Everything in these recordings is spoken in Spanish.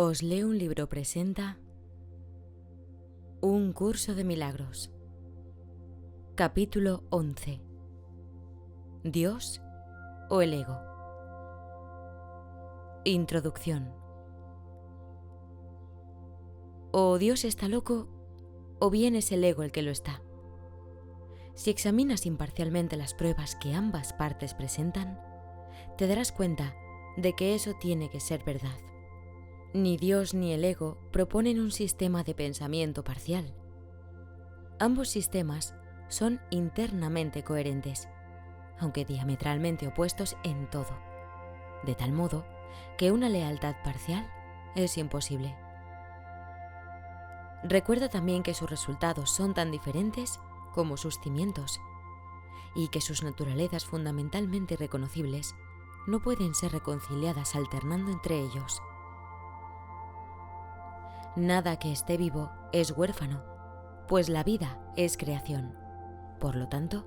Os leo un libro presenta Un curso de milagros. Capítulo 11. ¿Dios o el ego? Introducción. O Dios está loco, o bien es el ego el que lo está. Si examinas imparcialmente las pruebas que ambas partes presentan, te darás cuenta de que eso tiene que ser verdad. Ni Dios ni el ego proponen un sistema de pensamiento parcial. Ambos sistemas son internamente coherentes, aunque diametralmente opuestos en todo, de tal modo que una lealtad parcial es imposible. Recuerda también que sus resultados son tan diferentes como sus cimientos, y que sus naturalezas fundamentalmente reconocibles no pueden ser reconciliadas alternando entre ellos. Nada que esté vivo es huérfano, pues la vida es creación. Por lo tanto,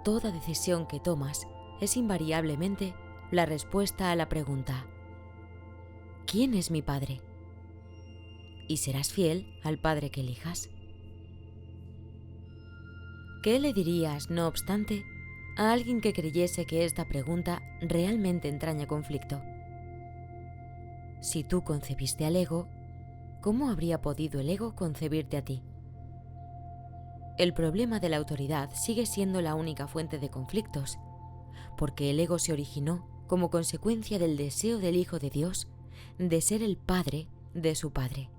toda decisión que tomas es invariablemente la respuesta a la pregunta: ¿quién es mi padre? Y serás fiel al padre que elijas. ¿Qué le dirías, no obstante, a alguien que creyese que esta pregunta realmente entraña conflicto? Si tú concebiste al ego, ¿cómo habría podido el ego concebirte a ti? El problema de la autoridad sigue siendo la única fuente de conflictos, porque el ego se originó como consecuencia del deseo del Hijo de Dios de ser el padre de su Padre.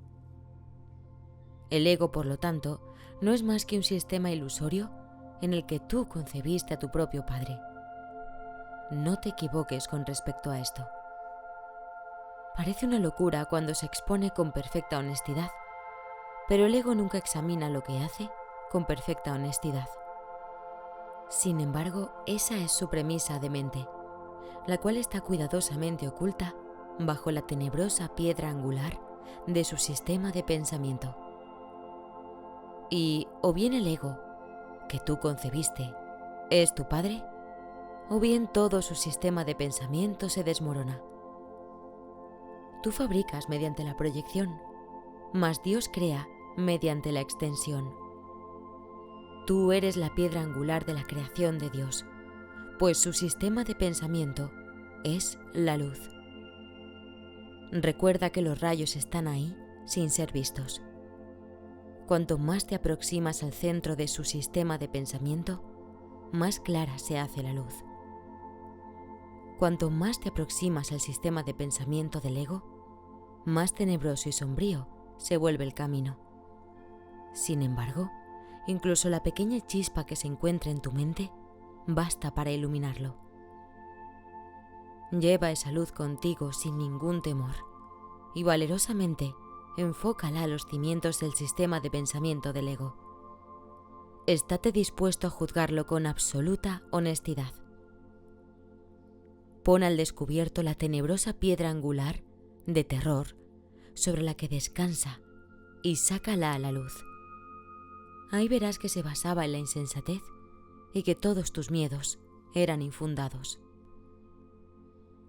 El ego, por lo tanto, no es más que un sistema ilusorio en el que tú concebiste a tu propio Padre. No te equivoques con respecto a esto. Parece una locura cuando se expone con perfecta honestidad, pero el ego nunca examina lo que hace con perfecta honestidad. Sin embargo, esa es su premisa de mente, la cual está cuidadosamente oculta bajo la tenebrosa piedra angular de su sistema de pensamiento. Y o bien el ego, que tú concebiste, es tu padre, o bien todo su sistema de pensamiento se desmorona. Tú fabricas mediante la proyección, mas Dios crea mediante la extensión. Tú eres la piedra angular de la creación de Dios, pues su sistema de pensamiento es la luz. Recuerda que los rayos están ahí sin ser vistos. Cuanto más te aproximas al centro de su sistema de pensamiento, más clara se hace la luz. Cuanto más te aproximas al sistema de pensamiento del ego, más tenebroso y sombrío se vuelve el camino. Sin embargo, incluso la pequeña chispa que se encuentra en tu mente basta para iluminarlo. Lleva esa luz contigo sin ningún temor y valerosamente enfócala a los cimientos del sistema de pensamiento del ego. Estate dispuesto a juzgarlo con absoluta honestidad. Pon al descubierto la tenebrosa piedra angular de terror sobre la que descansa y sácala a la luz. Ahí verás que se basaba en la insensatez y que todos tus miedos eran infundados.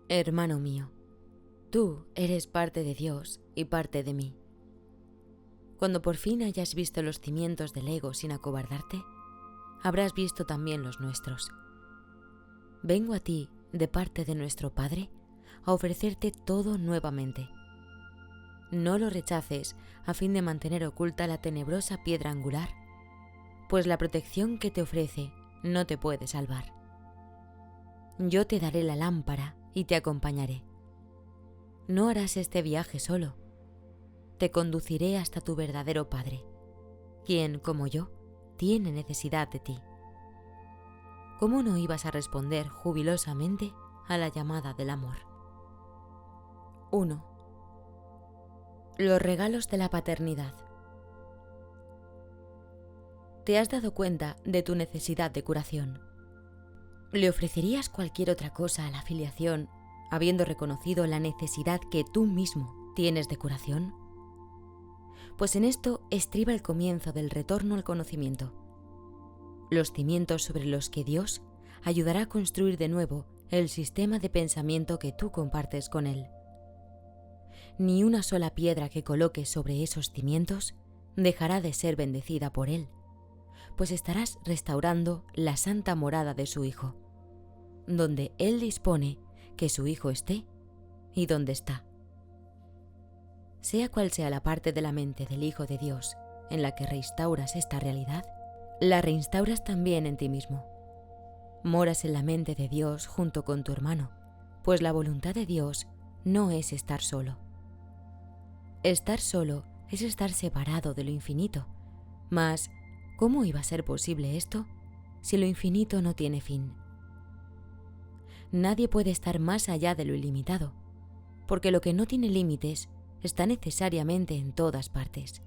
Hermano mío, tú eres parte de Dios y parte de mí. Cuando por fin hayas visto los cimientos del ego sin acobardarte, habrás visto también los nuestros. Vengo a ti, de parte de nuestro Padre, a ofrecerte todo nuevamente. No lo rechaces a fin de mantener oculta la tenebrosa piedra angular, pues la protección que te ofrece no te puede salvar. Yo te daré la lámpara y te acompañaré. No harás este viaje solo. Te conduciré hasta tu verdadero Padre, quien, como yo, tiene necesidad de ti. ¿Cómo no ibas a responder jubilosamente a la llamada del amor? 1. Los regalos de la paternidad. ¿Te has dado cuenta de tu necesidad de curación? ¿Le ofrecerías cualquier otra cosa a la filiación, habiendo reconocido la necesidad que tú mismo tienes de curación? Pues en esto estriba el comienzo del retorno al conocimiento, los cimientos sobre los que Dios ayudará a construir de nuevo el sistema de pensamiento que tú compartes con Él. ni una sola piedra que coloques sobre esos cimientos dejará de ser bendecida por Él, pues estarás restaurando la santa morada de su Hijo, donde Él dispone que su Hijo esté y donde está. Sea cual sea la parte de la mente del Hijo de Dios en la que restauras esta realidad, la reinstauras también en ti mismo. Moras en la mente de Dios junto con tu hermano, pues la voluntad de Dios no es estar solo. Estar solo es estar separado de lo infinito, mas ¿cómo iba a ser posible esto si lo infinito no tiene fin? Nadie puede estar más allá de lo ilimitado, porque lo que no tiene límites está necesariamente en todas partes.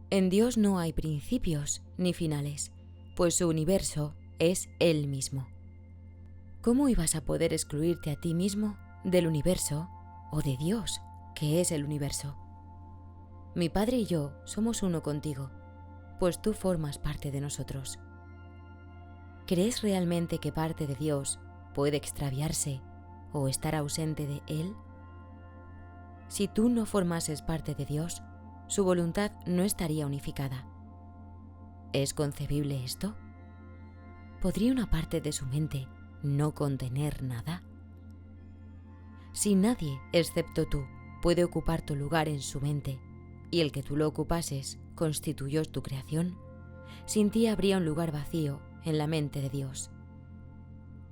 En Dios no hay principios ni finales, pues su universo es Él mismo. ¿Cómo ibas a poder excluirte a ti mismo del universo o de Dios, que es el universo? Mi Padre y yo somos uno contigo, pues tú formas parte de nosotros. ¿Crees realmente que parte de Dios puede extraviarse o estar ausente de Él? Si tú no formases parte de Dios, su voluntad no estaría unificada. ¿Es concebible esto? ¿Podría una parte de su mente no contener nada? Si nadie, excepto tú, puede ocupar tu lugar en su mente, y el que tú lo ocupases constituyó tu creación, sin ti habría un lugar vacío en la mente de Dios.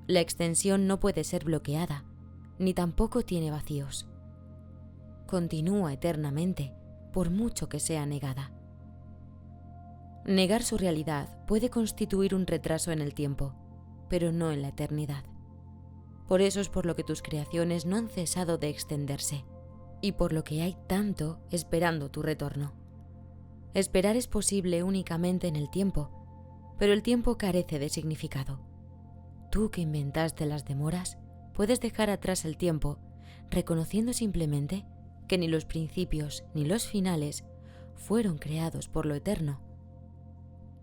La extensión no puede ser bloqueada, ni tampoco tiene vacíos. Continúa eternamente, por mucho que sea negada. Negar su realidad puede constituir un retraso en el tiempo, pero no en la eternidad. Por eso es por lo que tus creaciones no han cesado de extenderse, y por lo que hay tanto esperando tu retorno. Esperar es posible únicamente en el tiempo, pero el tiempo carece de significado. Tú que inventaste las demoras, puedes dejar atrás el tiempo, reconociendo simplemente que ni los principios ni los finales fueron creados por lo eterno.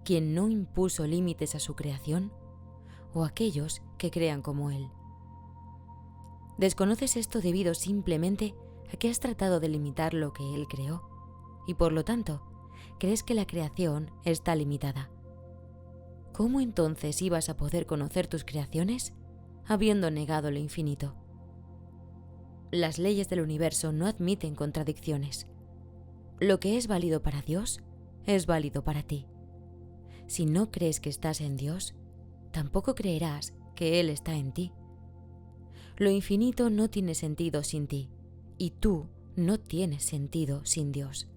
Quien no impuso límites a su creación, o aquellos que crean como Él. Desconoces esto debido simplemente a que has tratado de limitar lo que Él creó, y por lo tanto, crees que la creación está limitada. ¿Cómo entonces ibas a poder conocer tus creaciones, habiendo negado lo infinito? Las leyes del universo no admiten contradicciones. Lo que es válido para Dios, es válido para ti. Si no crees que estás en Dios, tampoco creerás que Él está en ti. Lo infinito no tiene sentido sin ti, y tú no tienes sentido sin Dios.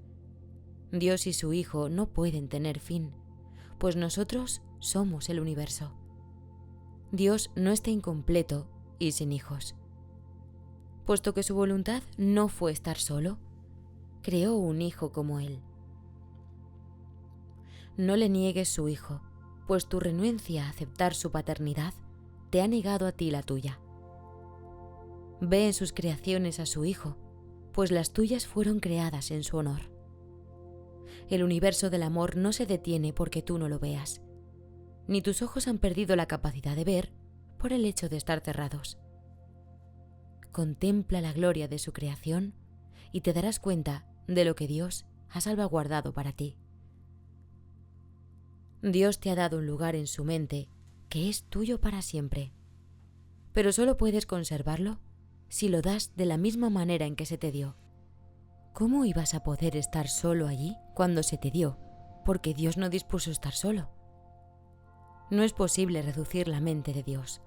Dios y su Hijo no pueden tener fin, pues nosotros somos el universo. Dios no está incompleto y sin hijos. Puesto que su voluntad no fue estar solo, creó un hijo como Él. No le niegues su hijo, pues tu renuencia a aceptar su paternidad te ha negado a ti la tuya. Ve en sus creaciones a su hijo, pues las tuyas fueron creadas en su honor. El universo del amor no se detiene porque tú no lo veas, ni tus ojos han perdido la capacidad de ver por el hecho de estar cerrados. Contempla la gloria de su creación y te darás cuenta de lo que Dios ha salvaguardado para ti. Dios te ha dado un lugar en su mente que es tuyo para siempre, pero solo puedes conservarlo si lo das de la misma manera en que se te dio. ¿Cómo ibas a poder estar solo allí cuando se te dio? Porque Dios no dispuso estar solo. No es posible reducir la mente de Dios.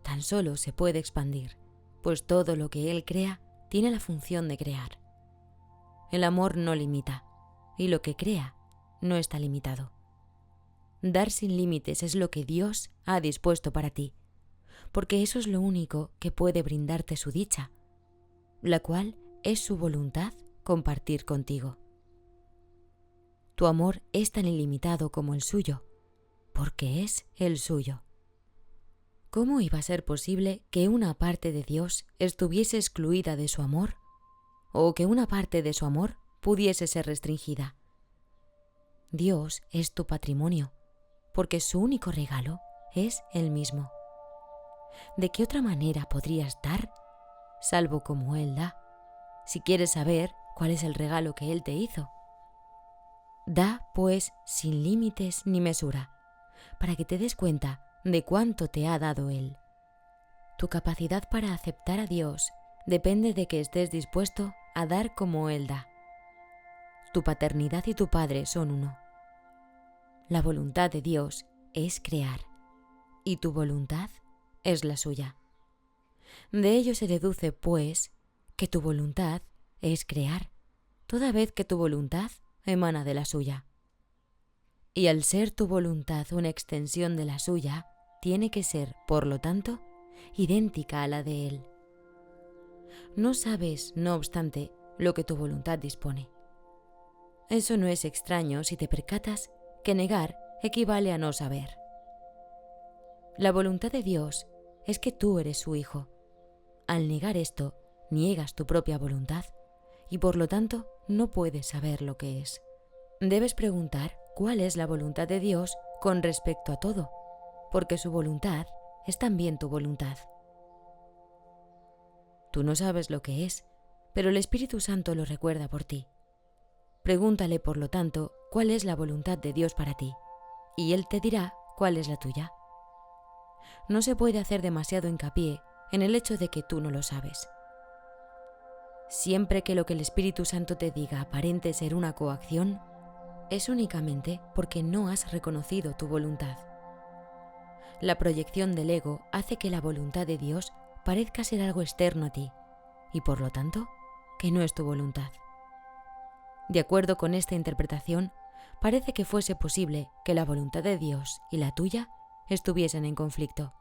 Tan solo se puede expandir, pues todo lo que Él crea tiene la función de crear. El amor no limita, y lo que crea no está limitado. Dar sin límites es lo que Dios ha dispuesto para ti, porque eso es lo único que puede brindarte su dicha, la cual es su voluntad compartir contigo. Tu amor es tan ilimitado como el suyo, porque es el suyo. ¿Cómo iba a ser posible que una parte de Dios estuviese excluida de su amor, o que una parte de su amor pudiese ser restringida? Dios es tu patrimonio, porque su único regalo es Él mismo. ¿De qué otra manera podrías dar, salvo como Él da? si quieres saber cuál es el regalo que Él te hizo. Da, pues, sin límites ni mesura, para que te des cuenta de cuánto te ha dado Él. Tu capacidad para aceptar a Dios depende de que estés dispuesto a dar como Él da. Tu paternidad y tu Padre son uno. La voluntad de Dios es crear, y tu voluntad es la suya. De ello se deduce, pues, que tu voluntad es crear, toda vez que tu voluntad emana de la suya. Y al ser tu voluntad una extensión de la suya, tiene que ser, por lo tanto, idéntica a la de Él. No sabes, no obstante, lo que tu voluntad dispone. Eso no es extraño si te percatas que negar equivale a no saber. La voluntad de Dios es que tú eres su hijo. Al negar esto, niegas tu propia voluntad y por lo tanto no puedes saber lo que es. Debes preguntar cuál es la voluntad de Dios con respecto a todo, porque su voluntad es también tu voluntad. Tú no sabes lo que es, pero el Espíritu Santo lo recuerda por ti. Pregúntale, por lo tanto, cuál es la voluntad de Dios para ti, y Él te dirá cuál es la tuya. No se puede hacer demasiado hincapié en el hecho de que tú no lo sabes. Siempre que lo que el Espíritu Santo te diga aparente ser una coacción, es únicamente porque no has reconocido tu voluntad. La proyección del ego hace que la voluntad de Dios parezca ser algo externo a ti, y por lo tanto, que no es tu voluntad. De acuerdo con esta interpretación, parece que fuese posible que la voluntad de Dios y la tuya estuviesen en conflicto.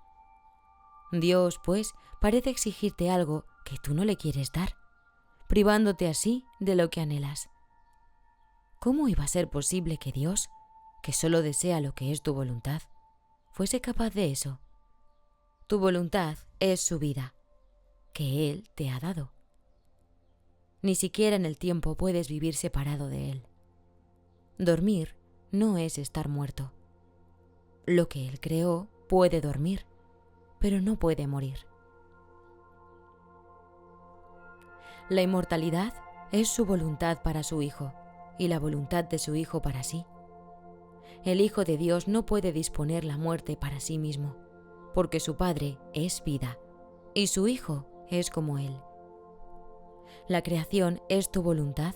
Dios, pues, parece exigirte algo que tú no le quieres dar, privándote así de lo que anhelas. ¿Cómo iba a ser posible que Dios, que solo desea lo que es tu voluntad, fuese capaz de eso? Tu voluntad es su vida, que Él te ha dado. Ni siquiera en el tiempo puedes vivir separado de Él. Dormir no es estar muerto. Lo que Él creó puede dormir, pero no puede morir. La inmortalidad es su voluntad para su Hijo y la voluntad de su Hijo para sí. El Hijo de Dios no puede disponer la muerte para sí mismo, porque su Padre es vida y su Hijo es como Él. La creación es tu voluntad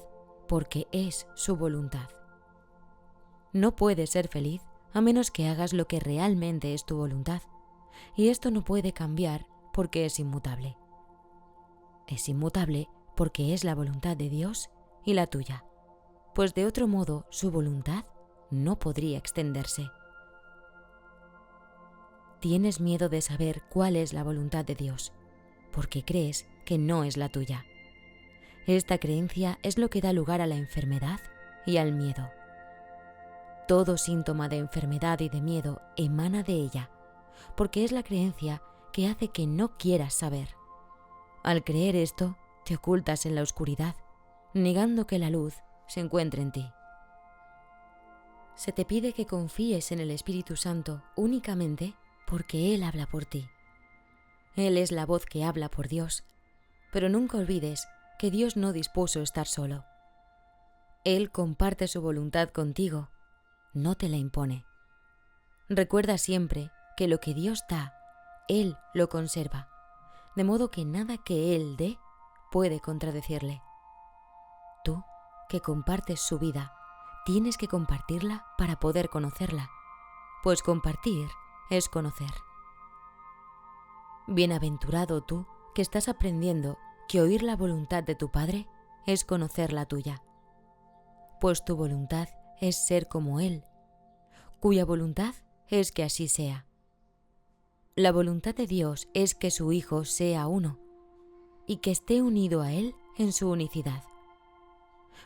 porque es su voluntad. No puedes ser feliz a menos que hagas lo que realmente es tu voluntad, y esto no puede cambiar porque es inmutable. Es inmutable porque es la voluntad de Dios y la tuya, pues de otro modo su voluntad no podría extenderse. Tienes miedo de saber cuál es la voluntad de Dios, porque crees que no es la tuya. Esta creencia es lo que da lugar a la enfermedad y al miedo. Todo síntoma de enfermedad y de miedo emana de ella, porque es la creencia que hace que no quieras saber. Al creer esto, te ocultas en la oscuridad, negando que la luz se encuentre en ti. Se te pide que confíes en el Espíritu Santo únicamente porque Él habla por ti. Él es la voz que habla por Dios, pero nunca olvides que Dios no dispuso estar solo. Él comparte su voluntad contigo, no te la impone. Recuerda siempre que lo que Dios da, Él lo conserva, de modo que nada que Él dé puede contradecirle. Tú, que compartes su vida, tienes que compartirla para poder conocerla, pues compartir es conocer. Bienaventurado tú que estás aprendiendo que oír la voluntad de tu Padre es conocer la tuya, pues tu voluntad es ser como Él, cuya voluntad es que así sea. La voluntad de Dios es que su Hijo sea uno y que esté unido a Él en su unicidad.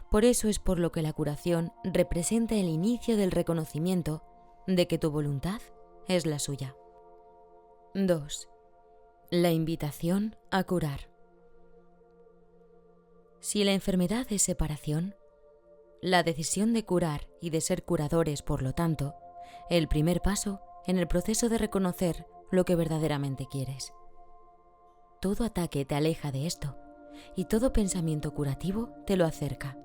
Por eso es por lo que la curación representa el inicio del reconocimiento de que tu voluntad es la suya. 2. La invitación a curar. Si la enfermedad es separación, la decisión de curar y de ser curadores, por lo tanto, el primer paso en el proceso de reconocer lo que verdaderamente quieres. Todo ataque te aleja de esto, y todo pensamiento curativo te lo acerca.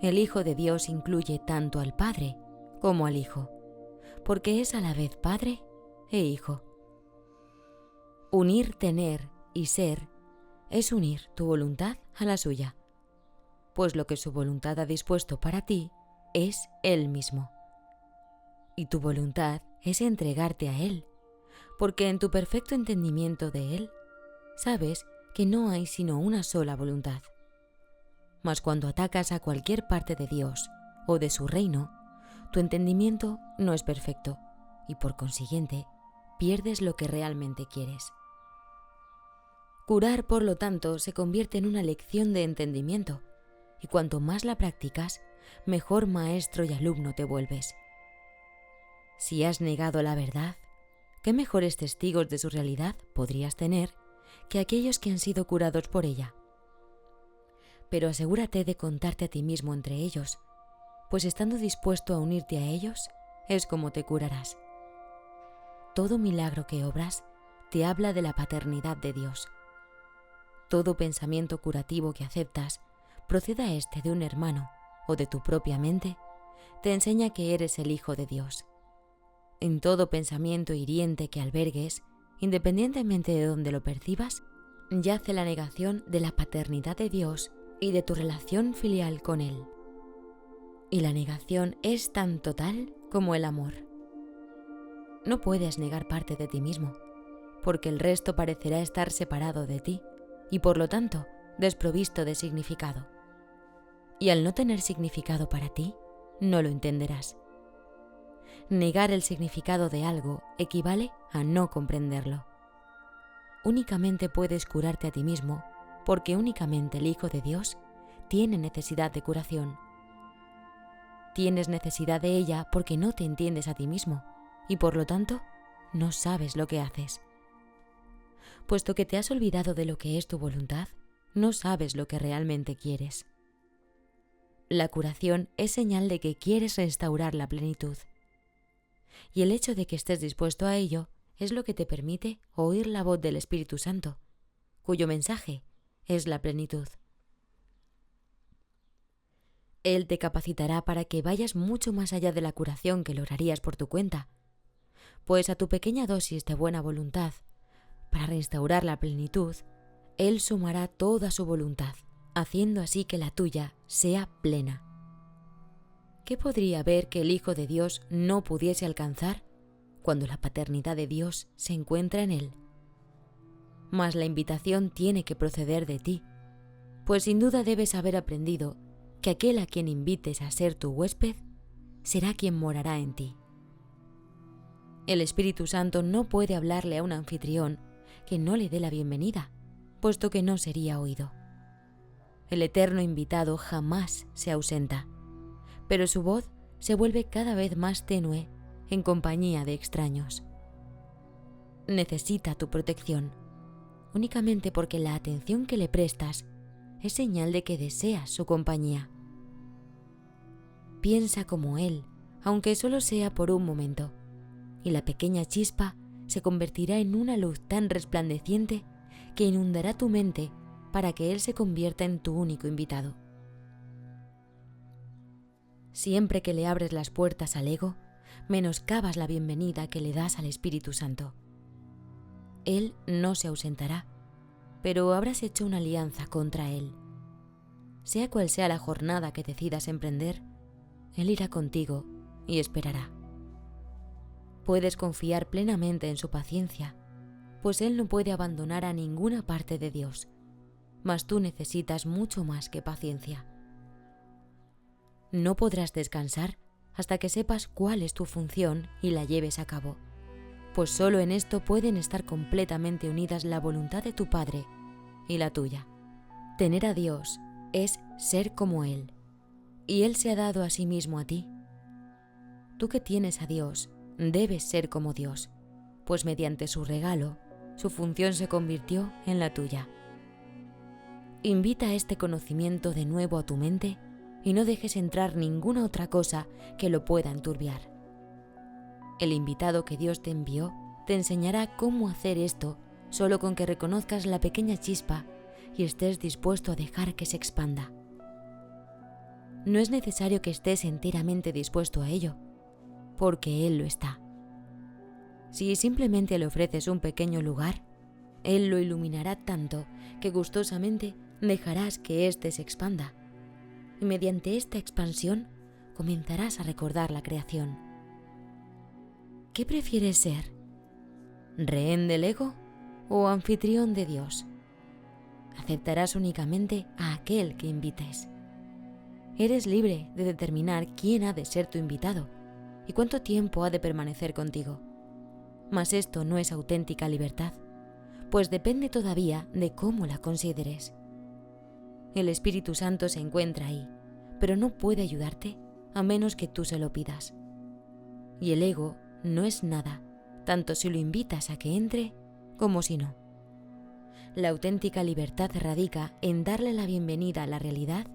El Hijo de Dios incluye tanto al Padre como al Hijo, porque es a la vez Padre e Hijo. Unir tener y ser es unir tu voluntad a la suya, pues lo que su voluntad ha dispuesto para ti es Él mismo. Y tu voluntad es entregarte a Él, porque en tu perfecto entendimiento de Él, sabes que no hay sino una sola voluntad. Mas cuando atacas a cualquier parte de Dios o de su reino, tu entendimiento no es perfecto y por consiguiente pierdes lo que realmente quieres. Curar, por lo tanto, se convierte en una lección de entendimiento, y cuanto más la practicas, mejor maestro y alumno te vuelves. Si has negado la verdad, ¿qué mejores testigos de su realidad podrías tener que aquellos que han sido curados por ella? Pero asegúrate de contarte a ti mismo entre ellos, pues estando dispuesto a unirte a ellos, es como te curarás. Todo milagro que obras te habla de la paternidad de Dios. Todo pensamiento curativo que aceptas, proceda este de un hermano o de tu propia mente, te enseña que eres el Hijo de Dios. En todo pensamiento hiriente que albergues, independientemente de donde lo percibas, yace la negación de la paternidad de Dios y de tu relación filial con Él. Y la negación es tan total como el amor. No puedes negar parte de ti mismo, porque el resto parecerá estar separado de ti y por lo tanto desprovisto de significado. Y al no tener significado para ti, no lo entenderás. Negar el significado de algo equivale a no comprenderlo. Únicamente puedes curarte a ti mismo, porque únicamente el Hijo de Dios tiene necesidad de curación. Tienes necesidad de ella porque no te entiendes a ti mismo, y por lo tanto, no sabes lo que haces. Puesto que te has olvidado de lo que es tu voluntad, no sabes lo que realmente quieres. La curación es señal de que quieres restaurar la plenitud. Y el hecho de que estés dispuesto a ello es lo que te permite oír la voz del Espíritu Santo, cuyo mensaje es la plenitud. Él te capacitará para que vayas mucho más allá de la curación que lograrías por tu cuenta, pues a tu pequeña dosis de buena voluntad, para restaurar la plenitud, Él sumará toda su voluntad, haciendo así que la tuya sea plena. ¿Qué podría haber que el Hijo de Dios no pudiese alcanzar cuando la paternidad de Dios se encuentra en Él? Mas la invitación tiene que proceder de ti, pues sin duda debes haber aprendido que aquel a quien invites a ser tu huésped será quien morará en ti. El Espíritu Santo no puede hablarle a un anfitrión que no le dé la bienvenida, puesto que no sería oído. El eterno invitado jamás se ausenta, pero su voz se vuelve cada vez más tenue en compañía de extraños. Necesita tu protección, únicamente porque la atención que le prestas es señal de que deseas su compañía. Piensa como Él, aunque solo sea por un momento, y la pequeña chispa se convertirá en una luz tan resplandeciente que inundará tu mente para que Él se convierta en tu único invitado. Siempre que le abres las puertas al ego, menoscabas la bienvenida que le das al Espíritu Santo. Él no se ausentará, pero habrás hecho una alianza contra Él. Sea cual sea la jornada que decidas emprender, Él irá contigo y esperará. Puedes confiar plenamente en su paciencia, pues Él no puede abandonar a ninguna parte de Dios, mas tú necesitas mucho más que paciencia. No podrás descansar hasta que sepas cuál es tu función y la lleves a cabo, pues solo en esto pueden estar completamente unidas la voluntad de tu Padre y la tuya. Tener a Dios es ser como Él, y Él se ha dado a sí mismo a ti. Tú que tienes a Dios, debes ser como Dios, pues mediante su regalo, su función se convirtió en la tuya. Invita este conocimiento de nuevo a tu mente y no dejes entrar ninguna otra cosa que lo pueda enturbiar. El invitado que Dios te envió te enseñará cómo hacer esto solo con que reconozcas la pequeña chispa y estés dispuesto a dejar que se expanda. No es necesario que estés enteramente dispuesto a ello, porque Él lo está. Si simplemente le ofreces un pequeño lugar, Él lo iluminará tanto que gustosamente dejarás que éste se expanda, y mediante esta expansión comenzarás a recordar la creación. ¿Qué prefieres ser? ¿Rehén del ego o anfitrión de Dios? Aceptarás únicamente a aquel que invites. Eres libre de determinar quién ha de ser tu invitado y cuánto tiempo ha de permanecer contigo. Mas esto no es auténtica libertad, pues depende todavía de cómo la consideres. El Espíritu Santo se encuentra ahí, pero no puede ayudarte a menos que tú se lo pidas. Y el ego no es nada, tanto si lo invitas a que entre como si no. La auténtica libertad radica en darle la bienvenida a la realidad,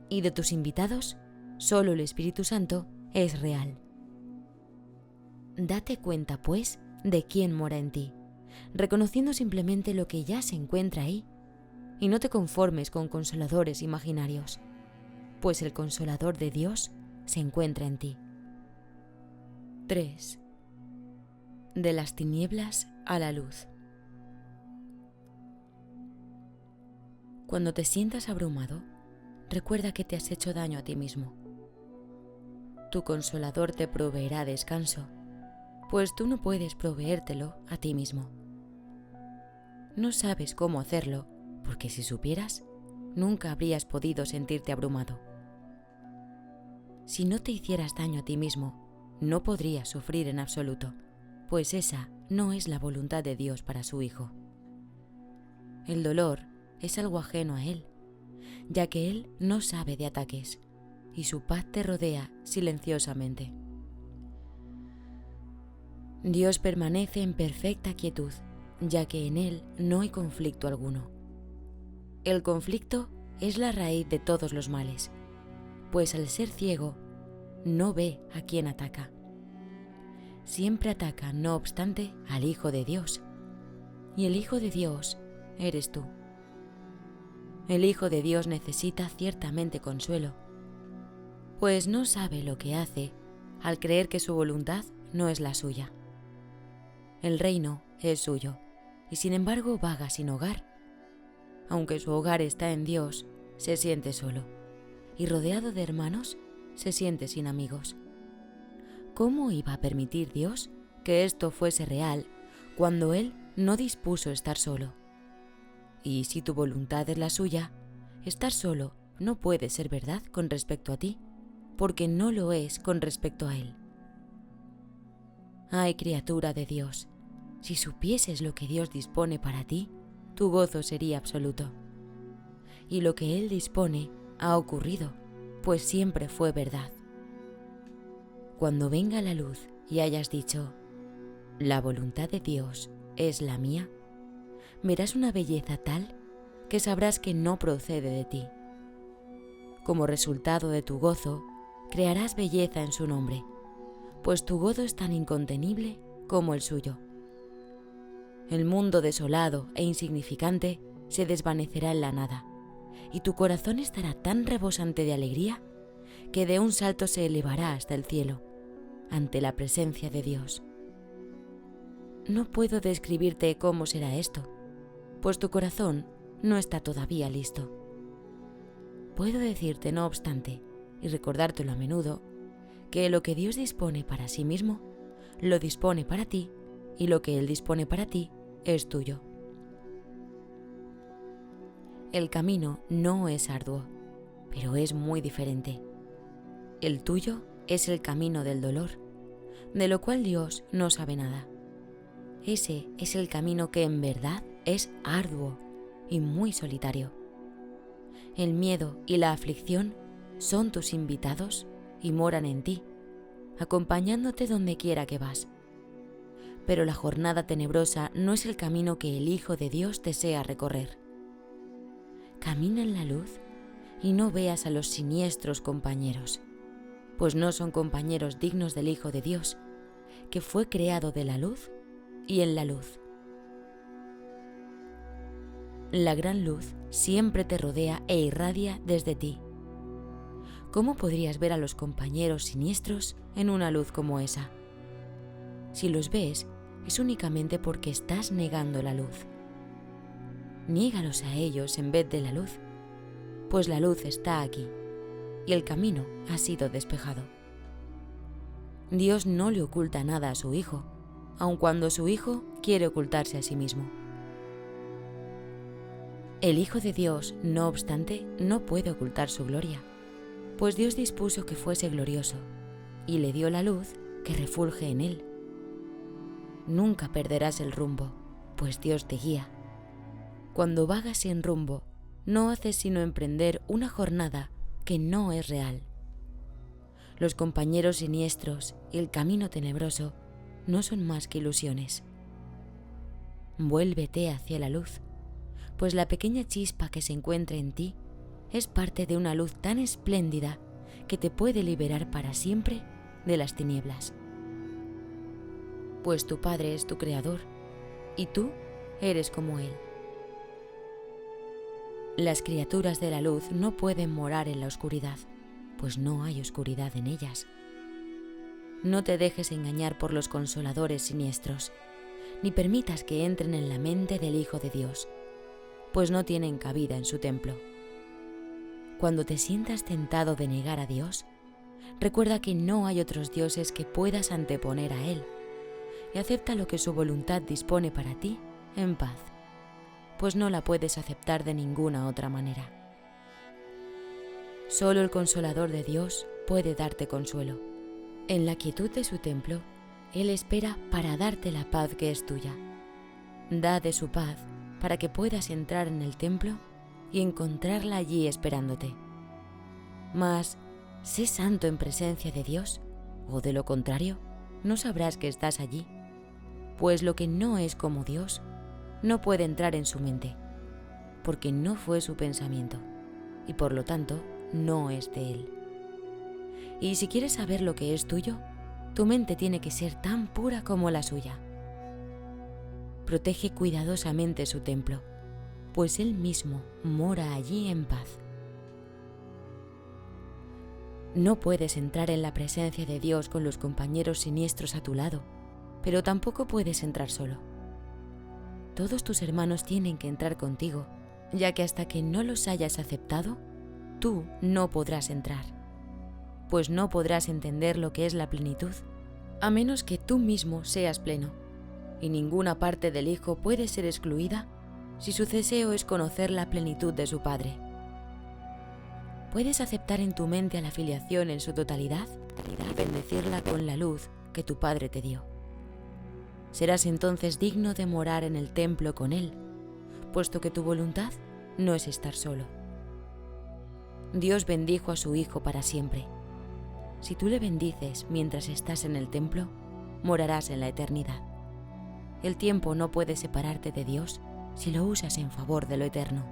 y de tus invitados, solo el Espíritu Santo es real. Date cuenta, pues, de quién mora en ti, reconociendo simplemente lo que ya se encuentra ahí, y no te conformes con consoladores imaginarios, pues el consolador de Dios se encuentra en ti. 3. De las tinieblas a la luz. Cuando te sientas abrumado, recuerda que te has hecho daño a ti mismo. Tu consolador te proveerá descanso, pues tú no puedes proveértelo a ti mismo. No sabes cómo hacerlo, porque si supieras, nunca habrías podido sentirte abrumado. Si no te hicieras daño a ti mismo, no podrías sufrir en absoluto, pues esa no es la voluntad de Dios para su Hijo. El dolor es algo ajeno a Él, ya que Él no sabe de ataques, y su paz te rodea silenciosamente. Dios permanece en perfecta quietud, ya que en Él no hay conflicto alguno. El conflicto es la raíz de todos los males, pues al ser ciego, no ve a quién ataca. Siempre ataca, no obstante, al Hijo de Dios, y el Hijo de Dios eres tú. El Hijo de Dios necesita ciertamente consuelo, pues no sabe lo que hace al creer que su voluntad no es la suya. El reino es suyo, y sin embargo vaga sin hogar. Aunque su hogar está en Dios, se siente solo, y rodeado de hermanos, se siente sin amigos. ¿Cómo iba a permitir Dios que esto fuese real cuando Él no dispuso estar solo? Y si tu voluntad es la suya, estar solo no puede ser verdad con respecto a ti, porque no lo es con respecto a Él. Ay, criatura de Dios, si supieses lo que Dios dispone para ti, tu gozo sería absoluto. Y lo que Él dispone ha ocurrido, pues siempre fue verdad. Cuando venga la luz y hayas dicho, la voluntad de Dios es la mía, verás una belleza tal que sabrás que no procede de ti. Como resultado de tu gozo, crearás belleza en su nombre, pues tu gozo es tan incontenible como el suyo. El mundo desolado e insignificante se desvanecerá en la nada, y tu corazón estará tan rebosante de alegría que de un salto se elevará hasta el cielo, ante la presencia de Dios. No puedo describirte cómo será esto, pues tu corazón no está todavía listo. Puedo decirte, no obstante, y recordártelo a menudo, que lo que Dios dispone para sí mismo, lo dispone para ti, y lo que Él dispone para ti es tuyo. El camino no es arduo, pero es muy diferente. El tuyo es el camino del dolor, de lo cual Dios no sabe nada. Ese es el camino que en verdad es arduo y muy solitario. El miedo y la aflicción son tus invitados y moran en ti, acompañándote donde quiera que vas. Pero la jornada tenebrosa no es el camino que el Hijo de Dios desea recorrer. Camina en la luz y no veas a los siniestros compañeros, pues no son compañeros dignos del Hijo de Dios, que fue creado de la luz y en la luz. La gran luz siempre te rodea e irradia desde ti. ¿Cómo podrías ver a los compañeros siniestros en una luz como esa? Si los ves, es únicamente porque estás negando la luz. Niégalos a ellos en vez de la luz, pues la luz está aquí y el camino ha sido despejado. Dios no le oculta nada a su Hijo, aun cuando su Hijo quiere ocultarse a sí mismo. El Hijo de Dios, no obstante, no puede ocultar su gloria, pues Dios dispuso que fuese glorioso y le dio la luz que refulge en él. Nunca perderás el rumbo, pues Dios te guía. Cuando vagas sin rumbo, no haces sino emprender una jornada que no es real. Los compañeros siniestros y el camino tenebroso no son más que ilusiones. Vuélvete hacia la luz, pues la pequeña chispa que se encuentra en ti es parte de una luz tan espléndida que te puede liberar para siempre de las tinieblas. Pues tu Padre es tu Creador, y tú eres como Él. Las criaturas de la luz no pueden morar en la oscuridad, pues no hay oscuridad en ellas. No te dejes engañar por los consoladores siniestros, ni permitas que entren en la mente del Hijo de Dios, pues no tienen cabida en su templo. Cuando te sientas tentado de negar a Dios, recuerda que no hay otros dioses que puedas anteponer a Él, y acepta lo que su voluntad dispone para ti en paz, pues no la puedes aceptar de ninguna otra manera. Solo el Consolador de Dios puede darte consuelo. En la quietud de su templo, Él espera para darte la paz que es tuya. Da de su paz para que puedas entrar en el templo y encontrarla allí esperándote. Mas, sé santo en presencia de Dios, o de lo contrario, no sabrás que estás allí, pues lo que no es como Dios no puede entrar en su mente, porque no fue su pensamiento, y por lo tanto no es de Él. Y si quieres saber lo que es tuyo, tu mente tiene que ser tan pura como la suya. Protege cuidadosamente su templo, pues Él mismo mora allí en paz. No puedes entrar en la presencia de Dios con los compañeros siniestros a tu lado, pero tampoco puedes entrar solo. Todos tus hermanos tienen que entrar contigo, ya que hasta que no los hayas aceptado, tú no podrás entrar, pues no podrás entender lo que es la plenitud, a menos que tú mismo seas pleno, y ninguna parte del Hijo puede ser excluida si su deseo es conocer la plenitud de su Padre. ¿Puedes aceptar en tu mente a la filiación en su totalidad y bendecirla con la luz que tu Padre te dio? Serás entonces digno de morar en el templo con Él, puesto que tu voluntad no es estar solo. Dios bendijo a su Hijo para siempre. Si tú le bendices mientras estás en el templo, morarás en la eternidad. El tiempo no puede separarte de Dios si lo usas en favor de lo eterno.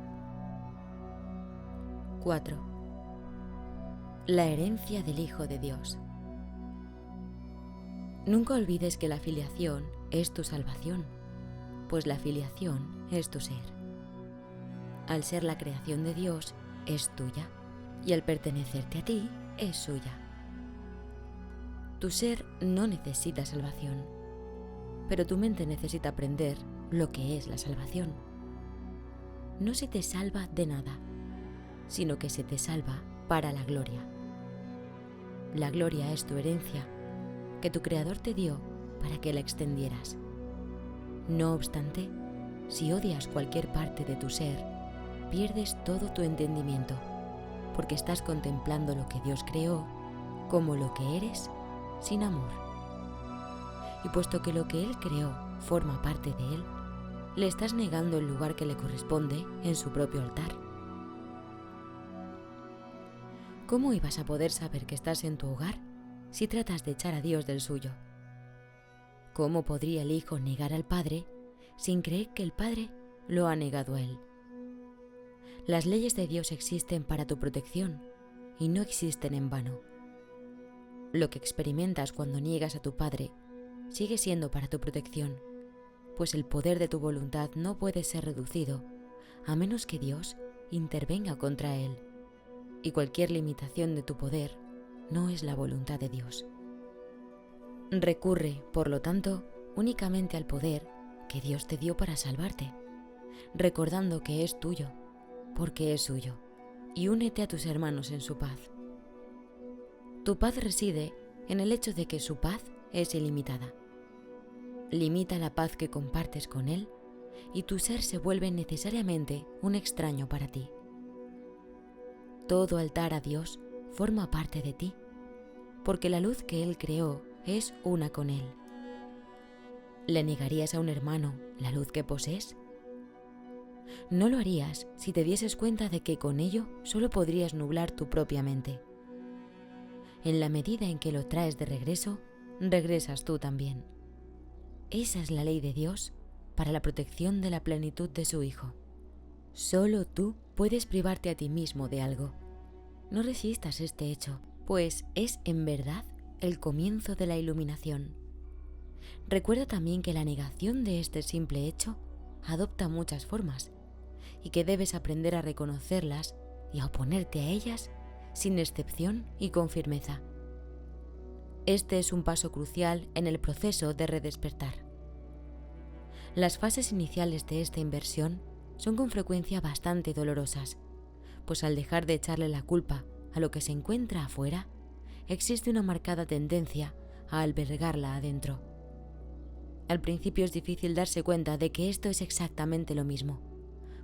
4. La herencia del Hijo de Dios. Nunca olvides que la filiación es tu salvación, pues la filiación es tu ser. Al ser la creación de Dios, es tuya, y al pertenecerte a ti, es suya. Tu ser no necesita salvación, pero tu mente necesita aprender lo que es la salvación. No se te salva de nada, sino que se te salva para la gloria. La gloria es tu herencia, que tu Creador te dio para que la extendieras. No obstante, si odias cualquier parte de tu ser, pierdes todo tu entendimiento, porque estás contemplando lo que Dios creó como lo que eres sin amor. Y puesto que lo que Él creó forma parte de Él, le estás negando el lugar que le corresponde en su propio altar. ¿Cómo ibas a poder saber que estás en tu hogar si tratas de echar a Dios del suyo? ¿Cómo podría el Hijo negar al Padre sin creer que el Padre lo ha negado a Él? Las leyes de Dios existen para tu protección y no existen en vano. Lo que experimentas cuando niegas a tu Padre sigue siendo para tu protección, pues el poder de tu voluntad no puede ser reducido a menos que Dios intervenga contra él, y cualquier limitación de tu poder no es la voluntad de Dios. Recurre, por lo tanto, únicamente al poder que Dios te dio para salvarte, recordando que es tuyo, porque es suyo, y únete a tus hermanos en su paz. Tu paz reside en el hecho de que su paz es ilimitada. Limita la paz que compartes con Él y tu ser se vuelve necesariamente un extraño para ti. Todo altar a Dios forma parte de ti, porque la luz que Él creó es una con Él. ¿Le negarías a un hermano la luz que posees? No lo harías si te dieses cuenta de que con ello solo podrías nublar tu propia mente. En la medida en que lo traes de regreso, regresas tú también. Esa es la ley de Dios para la protección de la plenitud de su Hijo. Solo tú puedes privarte a ti mismo de algo. No resistas este hecho, pues es en verdad el comienzo de la iluminación. Recuerda también que la negación de este simple hecho adopta muchas formas y que debes aprender a reconocerlas y a oponerte a ellas sin excepción y con firmeza. Este es un paso crucial en el proceso de redespertar. Las fases iniciales de esta inversión son con frecuencia bastante dolorosas, pues al dejar de echarle la culpa a lo que se encuentra afuera, existe una marcada tendencia a albergarla adentro. Al principio es difícil darse cuenta de que esto es exactamente lo mismo,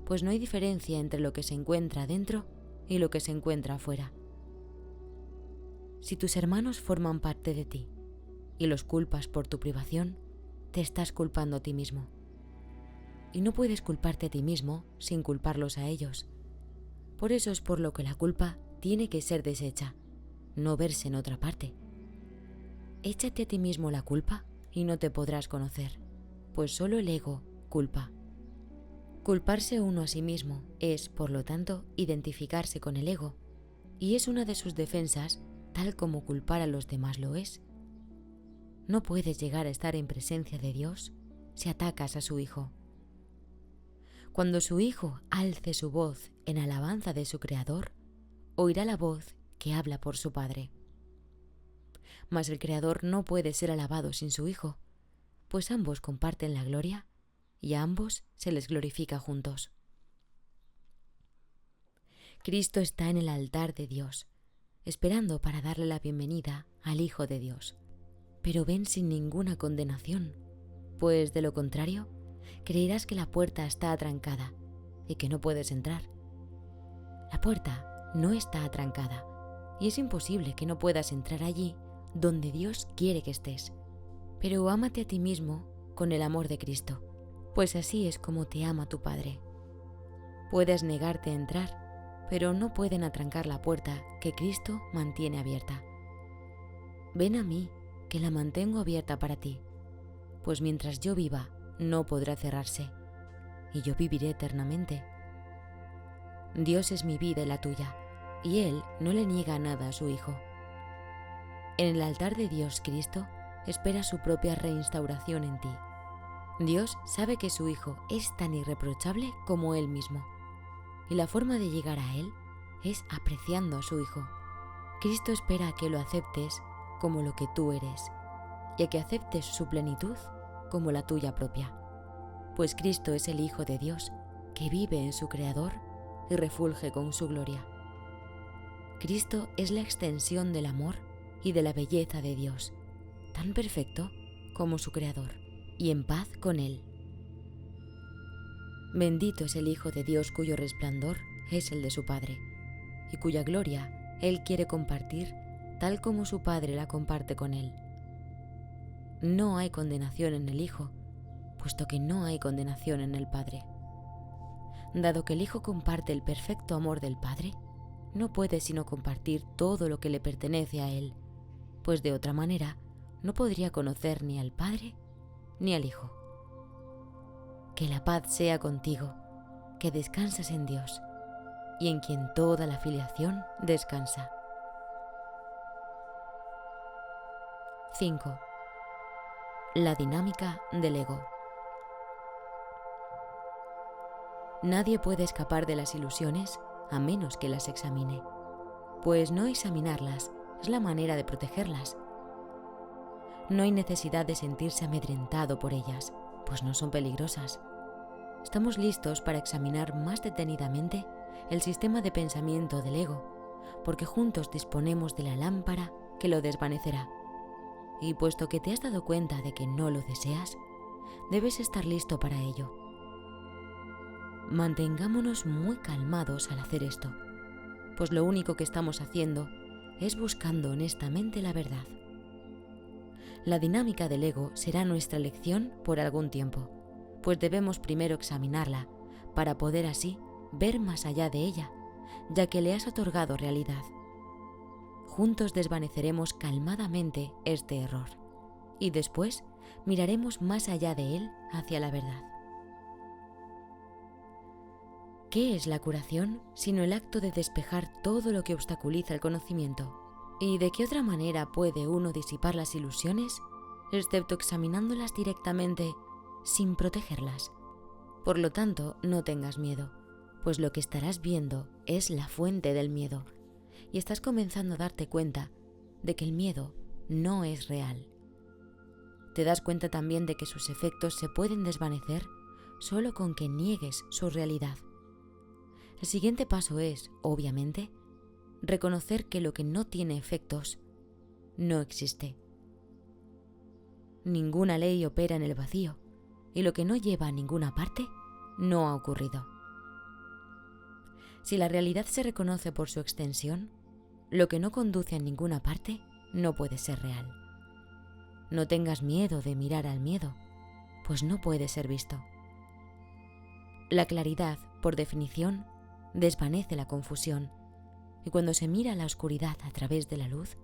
pues no hay diferencia entre lo que se encuentra adentro y lo que se encuentra afuera. Si tus hermanos forman parte de ti y los culpas por tu privación, te estás culpando a ti mismo. Y no puedes culparte a ti mismo sin culparlos a ellos. Por eso es por lo que la culpa tiene que ser deshecha, no verse en otra parte. Échate a ti mismo la culpa y no te podrás conocer, pues solo el ego culpa. Culparse uno a sí mismo es, por lo tanto, identificarse con el ego, y es una de sus defensas, tal como culpar a los demás lo es. No puedes llegar a estar en presencia de Dios si atacas a su Hijo. Cuando su Hijo alce su voz en alabanza de su Creador, oirá la voz que habla por su Padre. Mas el Creador no puede ser alabado sin su Hijo, pues ambos comparten la gloria y a ambos se les glorifica juntos. Cristo está en el altar de Dios, esperando para darle la bienvenida al Hijo de Dios. Pero ven sin ninguna condenación, pues de lo contrario, creerás que la puerta está atrancada y que no puedes entrar. La puerta no está atrancada y es imposible que no puedas entrar allí donde Dios quiere que estés. Pero ámate a ti mismo con el amor de Cristo, pues así es como te ama tu Padre. Puedes negarte a entrar, pero no pueden atrancar la puerta que Cristo mantiene abierta. Ven a mí, que la mantengo abierta para ti, pues mientras yo viva no podrá cerrarse, y yo viviré eternamente. Dios es mi vida y la tuya, y Él no le niega nada a su Hijo. En el altar de Dios Cristo espera su propia reinstauración en ti. Dios sabe que su Hijo es tan irreprochable como Él mismo, y la forma de llegar a Él es apreciando a su Hijo. Cristo espera a que lo aceptes como lo que tú eres, y a que aceptes su plenitud como la tuya propia, pues Cristo es el Hijo de Dios que vive en su Creador y refulge con su gloria. Cristo es la extensión del amor y de la belleza de Dios, tan perfecto como su Creador, y en paz con Él. Bendito es el Hijo de Dios cuyo resplandor es el de su Padre, y cuya gloria Él quiere compartir tal como su Padre la comparte con Él. No hay condenación en el Hijo, puesto que no hay condenación en el Padre. Dado que el Hijo comparte el perfecto amor del Padre, no puede sino compartir todo lo que le pertenece a Él, pues de otra manera no podría conocer ni al Padre ni al Hijo. Que la paz sea contigo, que descansas en Dios, y en quien toda la filiación descansa. 5. La dinámica del ego. Nadie puede escapar de las ilusiones a menos que las examine, pues no examinarlas es la manera de protegerlas. No hay necesidad de sentirse amedrentado por ellas, pues no son peligrosas. Estamos listos para examinar más detenidamente el sistema de pensamiento del ego, porque juntos disponemos de la lámpara que lo desvanecerá. Y puesto que te has dado cuenta de que no lo deseas, debes estar listo para ello. Mantengámonos muy calmados al hacer esto, pues lo único que estamos haciendo es buscando honestamente la verdad. La dinámica del ego será nuestra lección por algún tiempo, pues debemos primero examinarla para poder así ver más allá de ella, ya que le has otorgado realidad. Juntos desvaneceremos calmadamente este error y después miraremos más allá de él hacia la verdad. ¿Qué es la curación sino el acto de despejar todo lo que obstaculiza el conocimiento? ¿Y de qué otra manera puede uno disipar las ilusiones, excepto examinándolas directamente sin protegerlas? Por lo tanto, no tengas miedo, pues lo que estarás viendo es la fuente del miedo, y estás comenzando a darte cuenta de que el miedo no es real. Te das cuenta también de que sus efectos se pueden desvanecer solo con que niegues su realidad. El siguiente paso es, obviamente, reconocer que lo que no tiene efectos no existe. Ninguna ley opera en el vacío, y lo que no lleva a ninguna parte no ha ocurrido. Si la realidad se reconoce por su extensión, lo que no conduce a ninguna parte no puede ser real. No tengas miedo de mirar al miedo, pues no puede ser visto. La claridad, por definición, desvanece la confusión, y cuando se mira la oscuridad a través de la luz,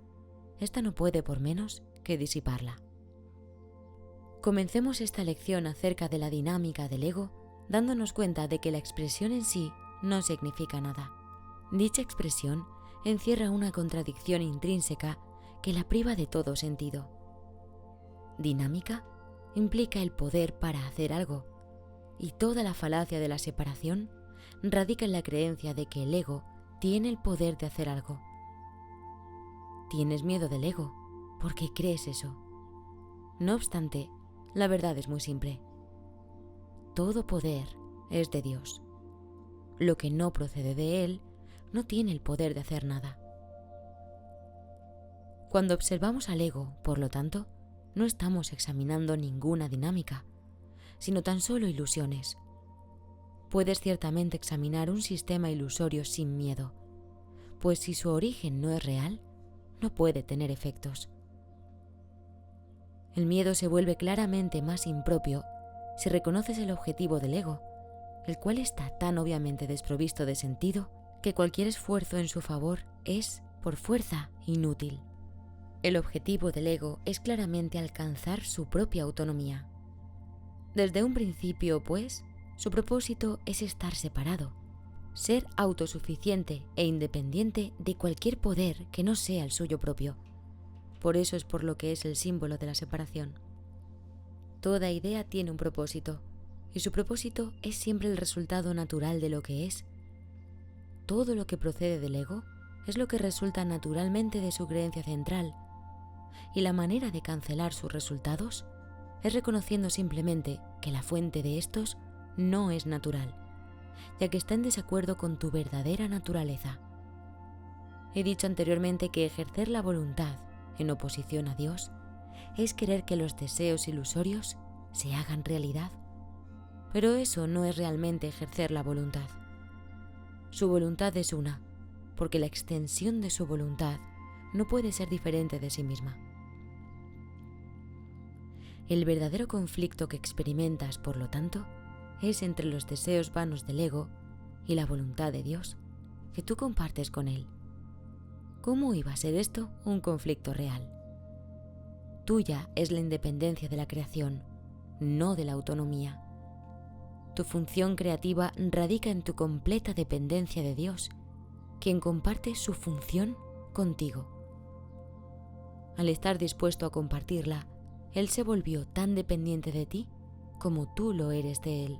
ésta no puede por menos que disiparla. Comencemos esta lección acerca de la dinámica del ego, dándonos cuenta de que la expresión en sí no significa nada. Dicha expresión encierra una contradicción intrínseca que la priva de todo sentido. Dinámica implica el poder para hacer algo, y toda la falacia de la separación radica en la creencia de que el ego tiene el poder de hacer algo. Tienes miedo del ego porque crees eso. No obstante, la verdad es muy simple. Todo poder es de Dios. Lo que no procede de Él no tiene el poder de hacer nada. Cuando observamos al ego, por lo tanto, no estamos examinando ninguna dinámica, sino tan solo ilusiones. Puedes ciertamente examinar un sistema ilusorio sin miedo, pues si su origen no es real, no puede tener efectos. El miedo se vuelve claramente más impropio si reconoces el objetivo del ego, el cual está tan obviamente desprovisto de sentido que cualquier esfuerzo en su favor es, por fuerza, inútil. El objetivo del ego es claramente alcanzar su propia autonomía. Desde un principio, pues, su propósito es estar separado, ser autosuficiente e independiente de cualquier poder que no sea el suyo propio. Por eso es por lo que es el símbolo de la separación. Toda idea tiene un propósito, y su propósito es siempre el resultado natural de lo que es. Todo lo que procede del ego es lo que resulta naturalmente de su creencia central, y la manera de cancelar sus resultados es reconociendo simplemente que la fuente de estos no es natural, ya que está en desacuerdo con tu verdadera naturaleza. He dicho anteriormente que ejercer la voluntad en oposición a Dios es querer que los deseos ilusorios se hagan realidad, pero eso no es realmente ejercer la voluntad. Su voluntad es una, porque la extensión de su voluntad no puede ser diferente de sí misma. El verdadero conflicto que experimentas, por lo tanto, es entre los deseos vanos del ego y la voluntad de Dios, que tú compartes con Él. ¿Cómo iba a ser esto un conflicto real? Tuya es la independencia de la creación, no de la autonomía. Tu función creativa radica en tu completa dependencia de Dios, quien comparte su función contigo. Al estar dispuesto a compartirla, Él se volvió tan dependiente de ti como tú lo eres de Él.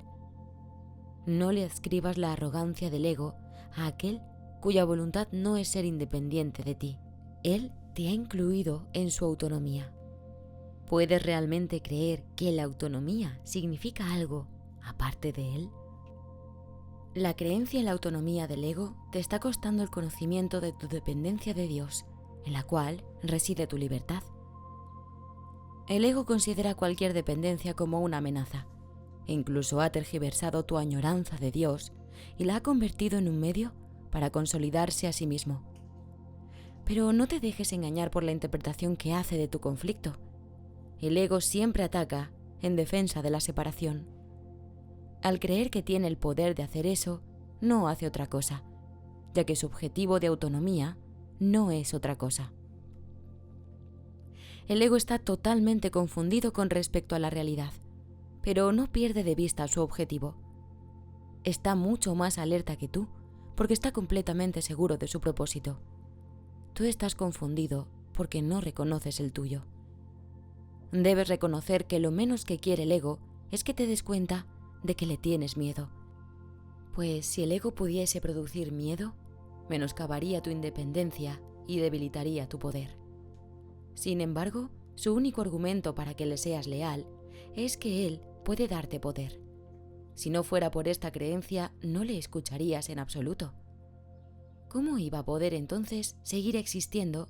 no le adscribas la arrogancia del ego a aquel cuya voluntad no es ser independiente de ti. Él te ha incluido en su autonomía. ¿Puedes realmente creer que la autonomía significa algo aparte de él? La creencia en la autonomía del ego te está costando el conocimiento de tu dependencia de Dios, en la cual reside tu libertad. El ego considera cualquier dependencia como una amenaza, e incluso ha tergiversado tu añoranza de Dios y la ha convertido en un medio para consolidarse a sí mismo. Pero no te dejes engañar por la interpretación que hace de tu conflicto. El ego siempre ataca en defensa de la separación. Al creer que tiene el poder de hacer eso, no hace otra cosa, ya que su objetivo de autonomía no es otra cosa. El ego está totalmente confundido con respecto a la realidad, pero no pierde de vista su objetivo. Está mucho más alerta que tú, porque está completamente seguro de su propósito. Tú estás confundido porque no reconoces el tuyo. Debes reconocer que lo menos que quiere el ego es que te des cuenta de que le tienes miedo. Pues si el ego pudiese producir miedo, menoscabaría tu independencia y debilitaría tu poder. Sin embargo, su único argumento para que le seas leal es que él puede darte poder. Si no fuera por esta creencia, no le escucharías en absoluto. ¿Cómo iba a poder entonces seguir existiendo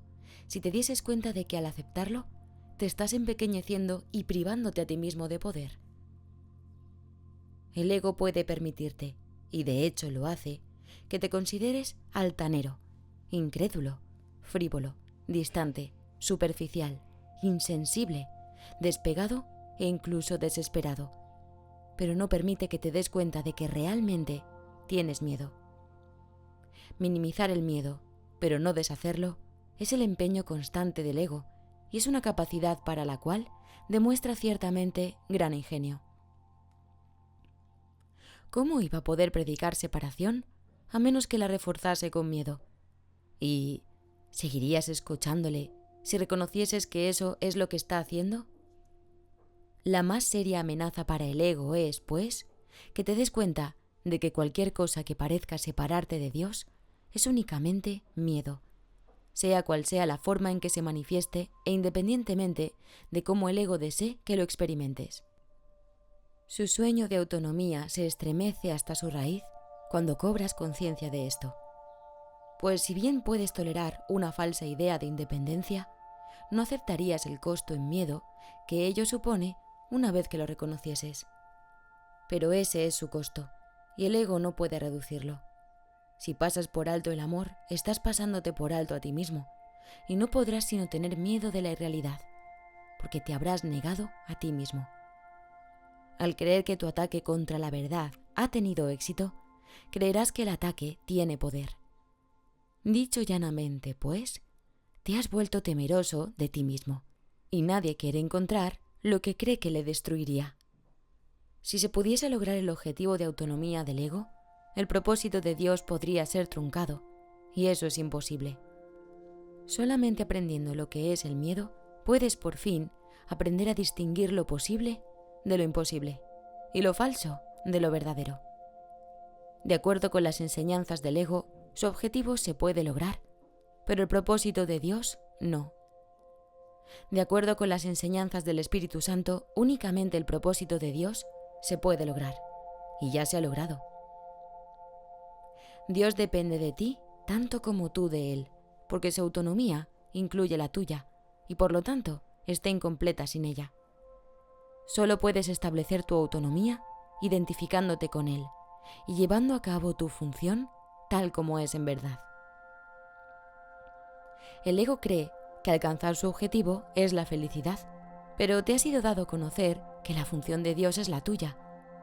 si te dieses cuenta de que al aceptarlo, te estás empequeñeciendo y privándote a ti mismo de poder? El ego puede permitirte, y de hecho lo hace, que te consideres altanero, incrédulo, frívolo, distante, superficial, insensible, despegado e incluso desesperado, pero no permite que te des cuenta de que realmente tienes miedo. Minimizar el miedo, pero no deshacerlo, es el empeño constante del ego y es una capacidad para la cual demuestra ciertamente gran ingenio. ¿Cómo iba a poder predicar separación a menos que la reforzase con miedo? ¿Y seguirías escuchándole si reconocieses que eso es lo que está haciendo? La más seria amenaza para el ego es, pues, que te des cuenta de que cualquier cosa que parezca separarte de Dios es únicamente miedo, sea cual sea la forma en que se manifieste e independientemente de cómo el ego desee que lo experimentes. Su sueño de autonomía se estremece hasta su raíz cuando cobras conciencia de esto. Pues si bien puedes tolerar una falsa idea de independencia, no aceptarías el costo en miedo que ello supone una vez que lo reconocieses. Pero ese es su costo, y el ego no puede reducirlo. Si pasas por alto el amor, estás pasándote por alto a ti mismo, y no podrás sino tener miedo de la irrealidad, porque te habrás negado a ti mismo. Al creer que tu ataque contra la verdad ha tenido éxito, creerás que el ataque tiene poder. Dicho llanamente, pues, te has vuelto temeroso de ti mismo, y nadie quiere encontrar lo que cree que le destruiría. Si se pudiese lograr el objetivo de autonomía del ego, el propósito de Dios podría ser truncado, y eso es imposible. Solamente aprendiendo lo que es el miedo, puedes por fin aprender a distinguir lo posible de lo imposible y lo falso de lo verdadero. De acuerdo con las enseñanzas del ego, su objetivo se puede lograr, pero el propósito de Dios no. De acuerdo con las enseñanzas del Espíritu Santo, únicamente el propósito de Dios se puede lograr, y ya se ha logrado. Dios depende de ti tanto como tú de Él, porque su autonomía incluye la tuya, y por lo tanto está incompleta sin ella. Solo puedes establecer tu autonomía identificándote con Él y llevando a cabo tu función tal como es en verdad. El ego cree que alcanzar su objetivo es la felicidad, pero te ha sido dado a conocer que la función de Dios es la tuya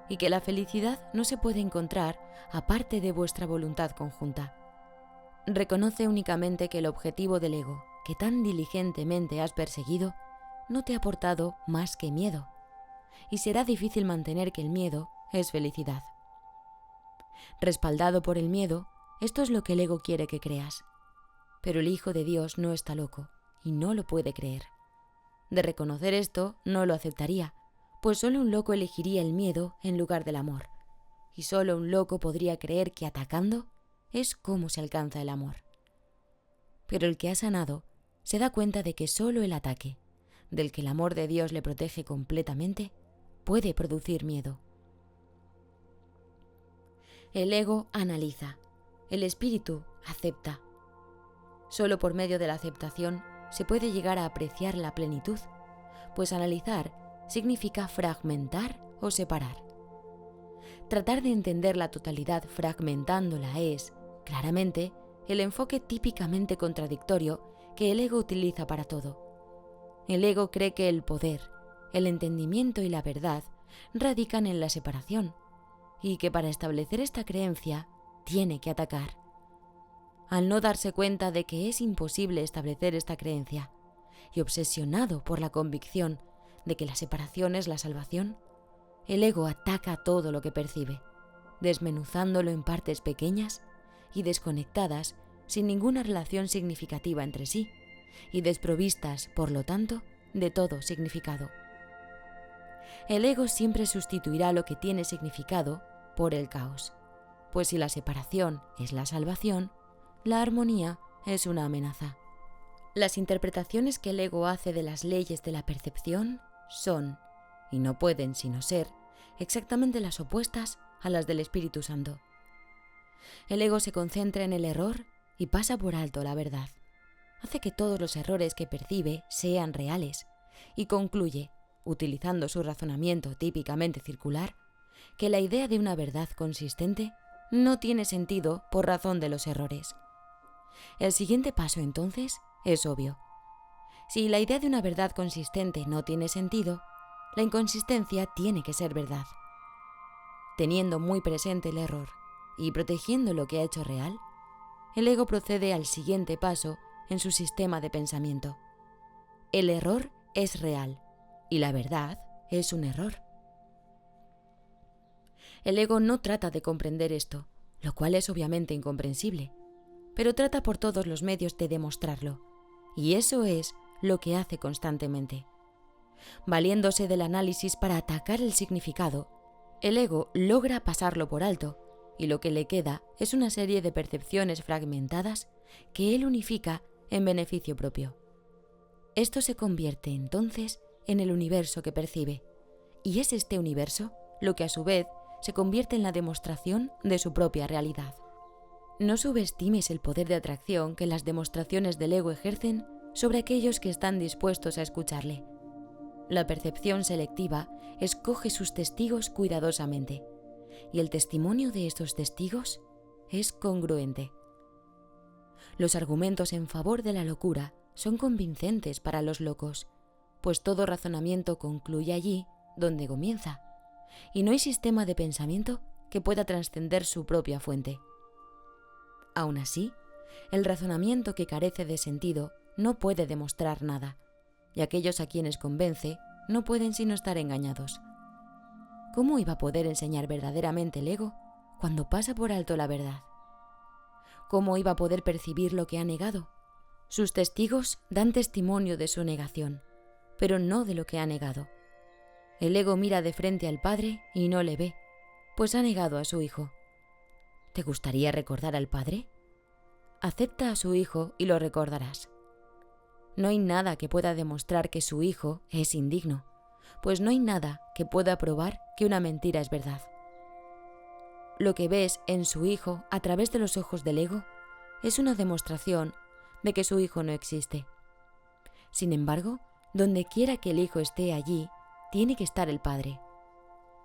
y que la felicidad no se puede encontrar aparte de vuestra voluntad conjunta. Reconoce únicamente que el objetivo del ego que tan diligentemente has perseguido no te ha aportado más que miedo, y será difícil mantener que el miedo es felicidad. Respaldado por el miedo, esto es lo que el ego quiere que creas. Pero el Hijo de Dios no está loco y no lo puede creer. De reconocer esto, no lo aceptaría, pues solo un loco elegiría el miedo en lugar del amor. y solo un loco podría creer que atacando es como se alcanza el amor. Pero el que ha sanado se da cuenta de que solo el ataque, del que el amor de Dios le protege completamente, puede producir miedo. El ego analiza, el espíritu acepta. Solo por medio de la aceptación se puede llegar a apreciar la plenitud, pues analizar significa fragmentar o separar. Tratar de entender la totalidad fragmentándola es, claramente, el enfoque típicamente contradictorio que el ego utiliza para todo. El ego cree que el poder, el entendimiento y la verdad radican en la separación, y que para establecer esta creencia tiene que atacar. Al no darse cuenta de que es imposible establecer esta creencia, y obsesionado por la convicción de que la separación es la salvación, el ego ataca todo lo que percibe, desmenuzándolo en partes pequeñas y desconectadas sin ninguna relación significativa entre sí, y desprovistas, por lo tanto, de todo significado. El ego siempre sustituirá lo que tiene significado por el caos, pues si la separación es la salvación, la armonía es una amenaza. Las interpretaciones que el ego hace de las leyes de la percepción son, y no pueden sino ser, exactamente las opuestas a las del Espíritu Santo. El ego se concentra en el error y pasa por alto la verdad. Hace que todos los errores que percibe sean reales y concluye, utilizando su razonamiento típicamente circular, que la idea de una verdad consistente no tiene sentido por razón de los errores. El siguiente paso, entonces, es obvio. Si la idea de una verdad consistente no tiene sentido, la inconsistencia tiene que ser verdad. Teniendo muy presente el error y protegiendo lo que ha hecho real, el ego procede al siguiente paso en su sistema de pensamiento. El error es real y la verdad es un error. El ego no trata de comprender esto, lo cual es obviamente incomprensible, pero trata por todos los medios de demostrarlo, y eso es lo que hace constantemente. Valiéndose del análisis para atacar el significado, el ego logra pasarlo por alto, y lo que le queda es una serie de percepciones fragmentadas que él unifica en beneficio propio. Esto se convierte entonces en el universo que percibe, y es este universo lo que a su vez se convierte en la demostración de su propia realidad. No subestimes el poder de atracción que las demostraciones del ego ejercen sobre aquellos que están dispuestos a escucharle. La percepción selectiva escoge sus testigos cuidadosamente, y el testimonio de estos testigos es congruente. Los argumentos en favor de la locura son convincentes para los locos, pues todo razonamiento concluye allí donde comienza, y no hay sistema de pensamiento que pueda trascender su propia fuente. Aún así, el razonamiento que carece de sentido no puede demostrar nada, y aquellos a quienes convence no pueden sino estar engañados. ¿Cómo iba a poder enseñar verdaderamente el ego cuando pasa por alto la verdad? ¿Cómo iba a poder percibir lo que ha negado? Sus testigos dan testimonio de su negación, pero no de lo que ha negado. El ego mira de frente al Padre y no le ve, pues ha negado a su Hijo. ¿Te gustaría recordar al Padre? Acepta a su Hijo y lo recordarás. No hay nada que pueda demostrar que su Hijo es indigno, pues no hay nada que pueda probar que una mentira es verdad. Lo que ves en su Hijo a través de los ojos del ego es una demostración de que su Hijo no existe. Sin embargo, donde quiera que el Hijo esté allí, tiene que estar el Padre.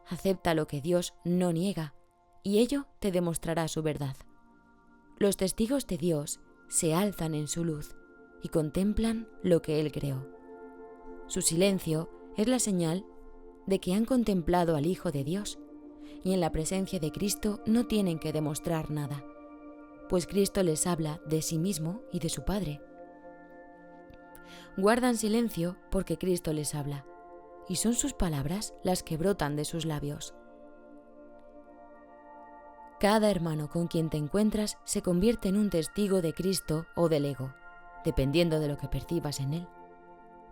Acepta lo que Dios no niega, y ello te demostrará su verdad. Los testigos de Dios se alzan en su luz y contemplan lo que Él creó. Su silencio es la señal de que han contemplado al Hijo de Dios, y en la presencia de Cristo no tienen que demostrar nada, pues Cristo les habla de sí mismo y de su Padre. Guardan silencio porque Cristo les habla, y son sus palabras las que brotan de sus labios. Cada hermano con quien te encuentras se convierte en un testigo de Cristo o del ego, dependiendo de lo que percibas en él.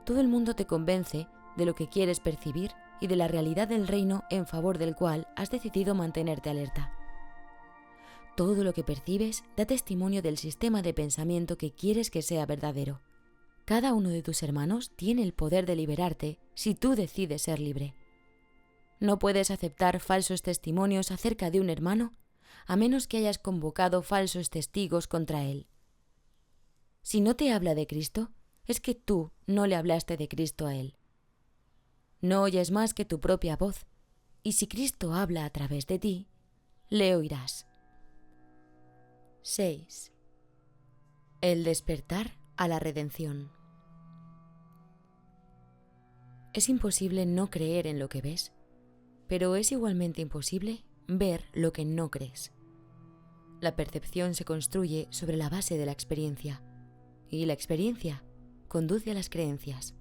Todo el mundo te convence de lo que quieres percibir y de la realidad del reino en favor del cual has decidido mantenerte alerta. Todo lo que percibes da testimonio del sistema de pensamiento que quieres que sea verdadero. Cada uno de tus hermanos tiene el poder de liberarte si tú decides ser libre. No puedes aceptar falsos testimonios acerca de un hermano a menos que hayas convocado falsos testigos contra él. Si no te habla de Cristo, es que tú no le hablaste de Cristo a él. No oyes más que tu propia voz, y si Cristo habla a través de ti, le oirás. 6. El despertar a la redención. Es imposible no creer en lo que ves, pero es igualmente imposible ver lo que no crees. La percepción se construye sobre la base de la experiencia, y la experiencia conduce a las creencias.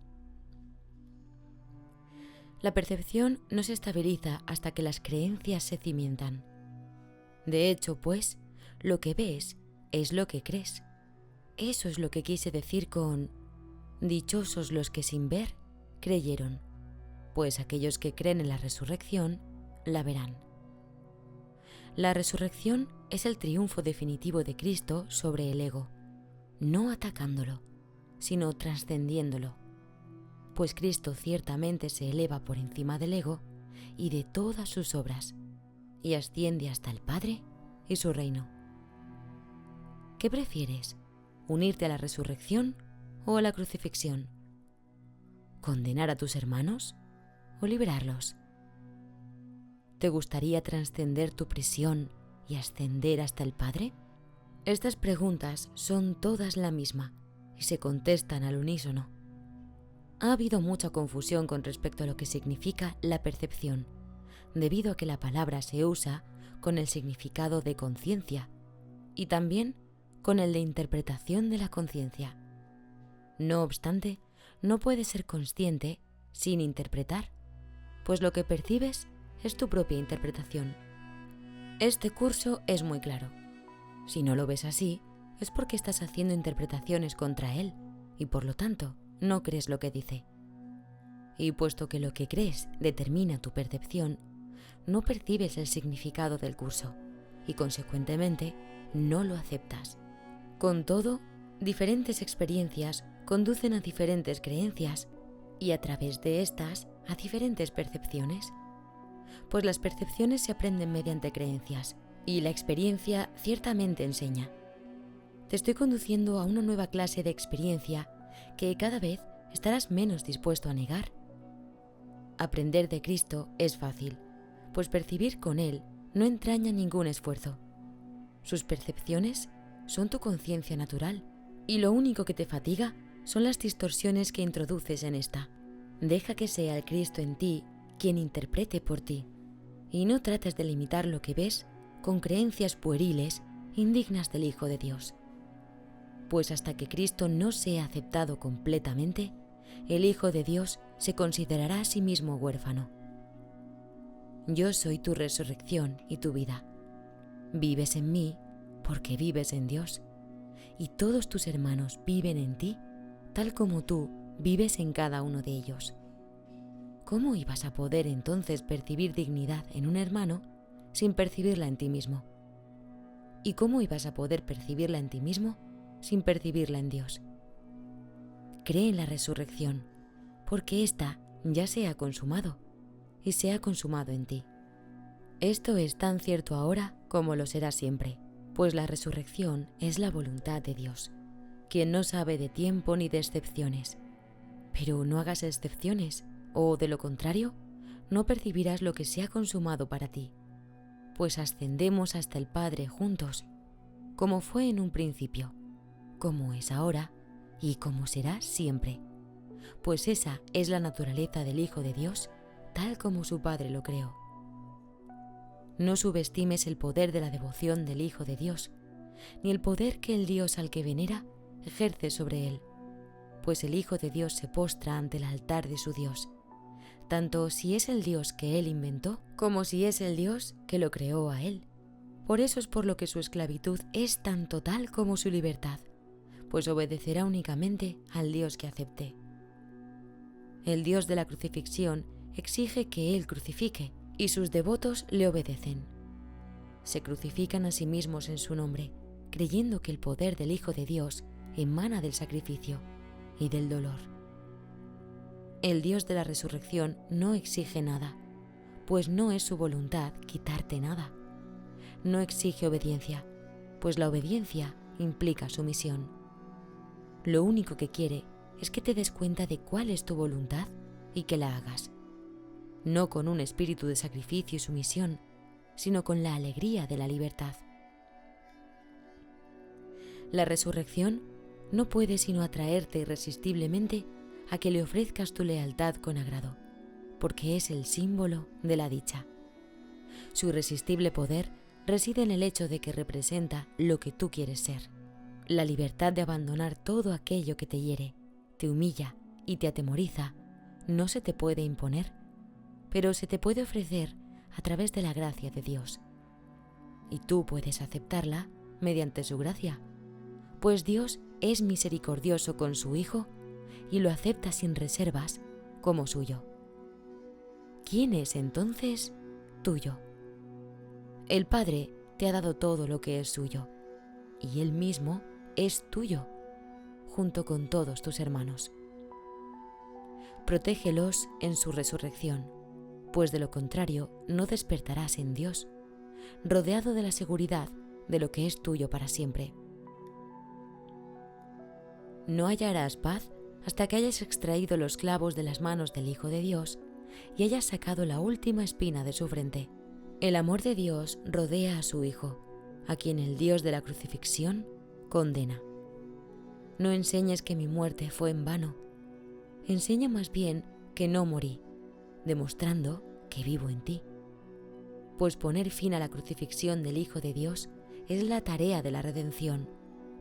La percepción no se estabiliza hasta que las creencias se cimientan. De hecho, pues, lo que ves es lo que crees. Eso es lo que quise decir con dichosos los que sin ver creyeron, pues aquellos que creen en la resurrección la verán. La resurrección es el triunfo definitivo de Cristo sobre el ego, no atacándolo, sino trascendiéndolo, pues Cristo ciertamente se eleva por encima del ego y de todas sus obras, y asciende hasta el Padre y su reino. ¿Qué prefieres? ¿Unirte a la resurrección o a la crucifixión? ¿Condenar a tus hermanos o liberarlos? ¿Te gustaría trascender tu prisión y ascender hasta el Padre? Estas preguntas son todas la misma y se contestan al unísono. Ha habido mucha confusión con respecto a lo que significa la percepción, debido a que la palabra se usa con el significado de conciencia y también con el de interpretación de la conciencia. No obstante, no puedes ser consciente sin interpretar, pues lo que percibes es tu propia interpretación. Este curso es muy claro. Si no lo ves así, es porque estás haciendo interpretaciones contra él y por lo tanto no crees lo que dice. Y puesto que lo que crees determina tu percepción, no percibes el significado del curso y consecuentemente no lo aceptas. Con todo, diferentes experiencias conducen a diferentes creencias y a través de estas a diferentes percepciones. Pues las percepciones se aprenden mediante creencias y la experiencia ciertamente enseña. Te estoy conduciendo a una nueva clase de experiencia que cada vez estarás menos dispuesto a negar. Aprender de Cristo es fácil, pues percibir con Él no entraña ningún esfuerzo. Sus percepciones son tu conciencia natural y lo único que te fatiga son las distorsiones que introduces en esta. Deja que sea el Cristo en ti quien interprete por ti y no trates de limitar lo que ves con creencias pueriles indignas del Hijo de Dios. Pues hasta que Cristo no sea aceptado completamente, el Hijo de Dios se considerará a sí mismo huérfano. Yo soy tu resurrección y tu vida. Vives en mí porque vives en Dios, y todos tus hermanos viven en ti, tal como tú vives en cada uno de ellos. ¿Cómo ibas a poder entonces percibir dignidad en un hermano sin percibirla en ti mismo? ¿Y cómo ibas a poder percibirla en ti mismo sin percibirla en Dios? Cree en la resurrección, porque ésta ya se ha consumado y se ha consumado en ti. Esto es tan cierto ahora como lo será siempre, pues la resurrección es la voluntad de Dios, quien no sabe de tiempo ni de excepciones. Pero no hagas excepciones, o de lo contrario, no percibirás lo que se ha consumado para ti, pues ascendemos hasta el Padre juntos, como fue en un principio, como es ahora y como será siempre, pues esa es la naturaleza del Hijo de Dios, tal como su Padre lo creó. No subestimes el poder de la devoción del Hijo de Dios, ni el poder que el Dios al que venera ejerce sobre él, pues el Hijo de Dios se postra ante el altar de su Dios, tanto si es el Dios que él inventó, como si es el Dios que lo creó a él. Por eso es por lo que su esclavitud es tan total como su libertad, pues obedecerá únicamente al Dios que acepte. El Dios de la crucifixión exige que Él crucifique y sus devotos le obedecen. Se crucifican a sí mismos en su nombre, creyendo que el poder del Hijo de Dios emana del sacrificio y del dolor. El Dios de la resurrección no exige nada, pues no es su voluntad quitarte nada. No exige obediencia, pues la obediencia implica sumisión. Lo único que quiere es que te des cuenta de cuál es tu voluntad y que la hagas. No con un espíritu de sacrificio y sumisión, sino con la alegría de la libertad. La resurrección no puede sino atraerte irresistiblemente a que le ofrezcas tu lealtad con agrado, porque es el símbolo de la dicha. Su irresistible poder reside en el hecho de que representa lo que tú quieres ser. La libertad de abandonar todo aquello que te hiere, te humilla y te atemoriza no se te puede imponer, pero se te puede ofrecer a través de la gracia de Dios. Y tú puedes aceptarla mediante su gracia, pues Dios es misericordioso con su Hijo y lo acepta sin reservas como suyo. ¿Quién es entonces tuyo? El Padre te ha dado todo lo que es suyo, y Él mismo es tuyo, junto con todos tus hermanos. Protégelos en su resurrección, pues de lo contrario no despertarás en Dios, rodeado de la seguridad de lo que es tuyo para siempre. No hallarás paz hasta que hayas extraído los clavos de las manos del Hijo de Dios y hayas sacado la última espina de su frente. El amor de Dios rodea a su Hijo, a quien el Dios de la crucifixión condena. No enseñes que mi muerte fue en vano. Enseña más bien que no morí, demostrando que vivo en ti. Pues poner fin a la crucifixión del Hijo de Dios es la tarea de la redención,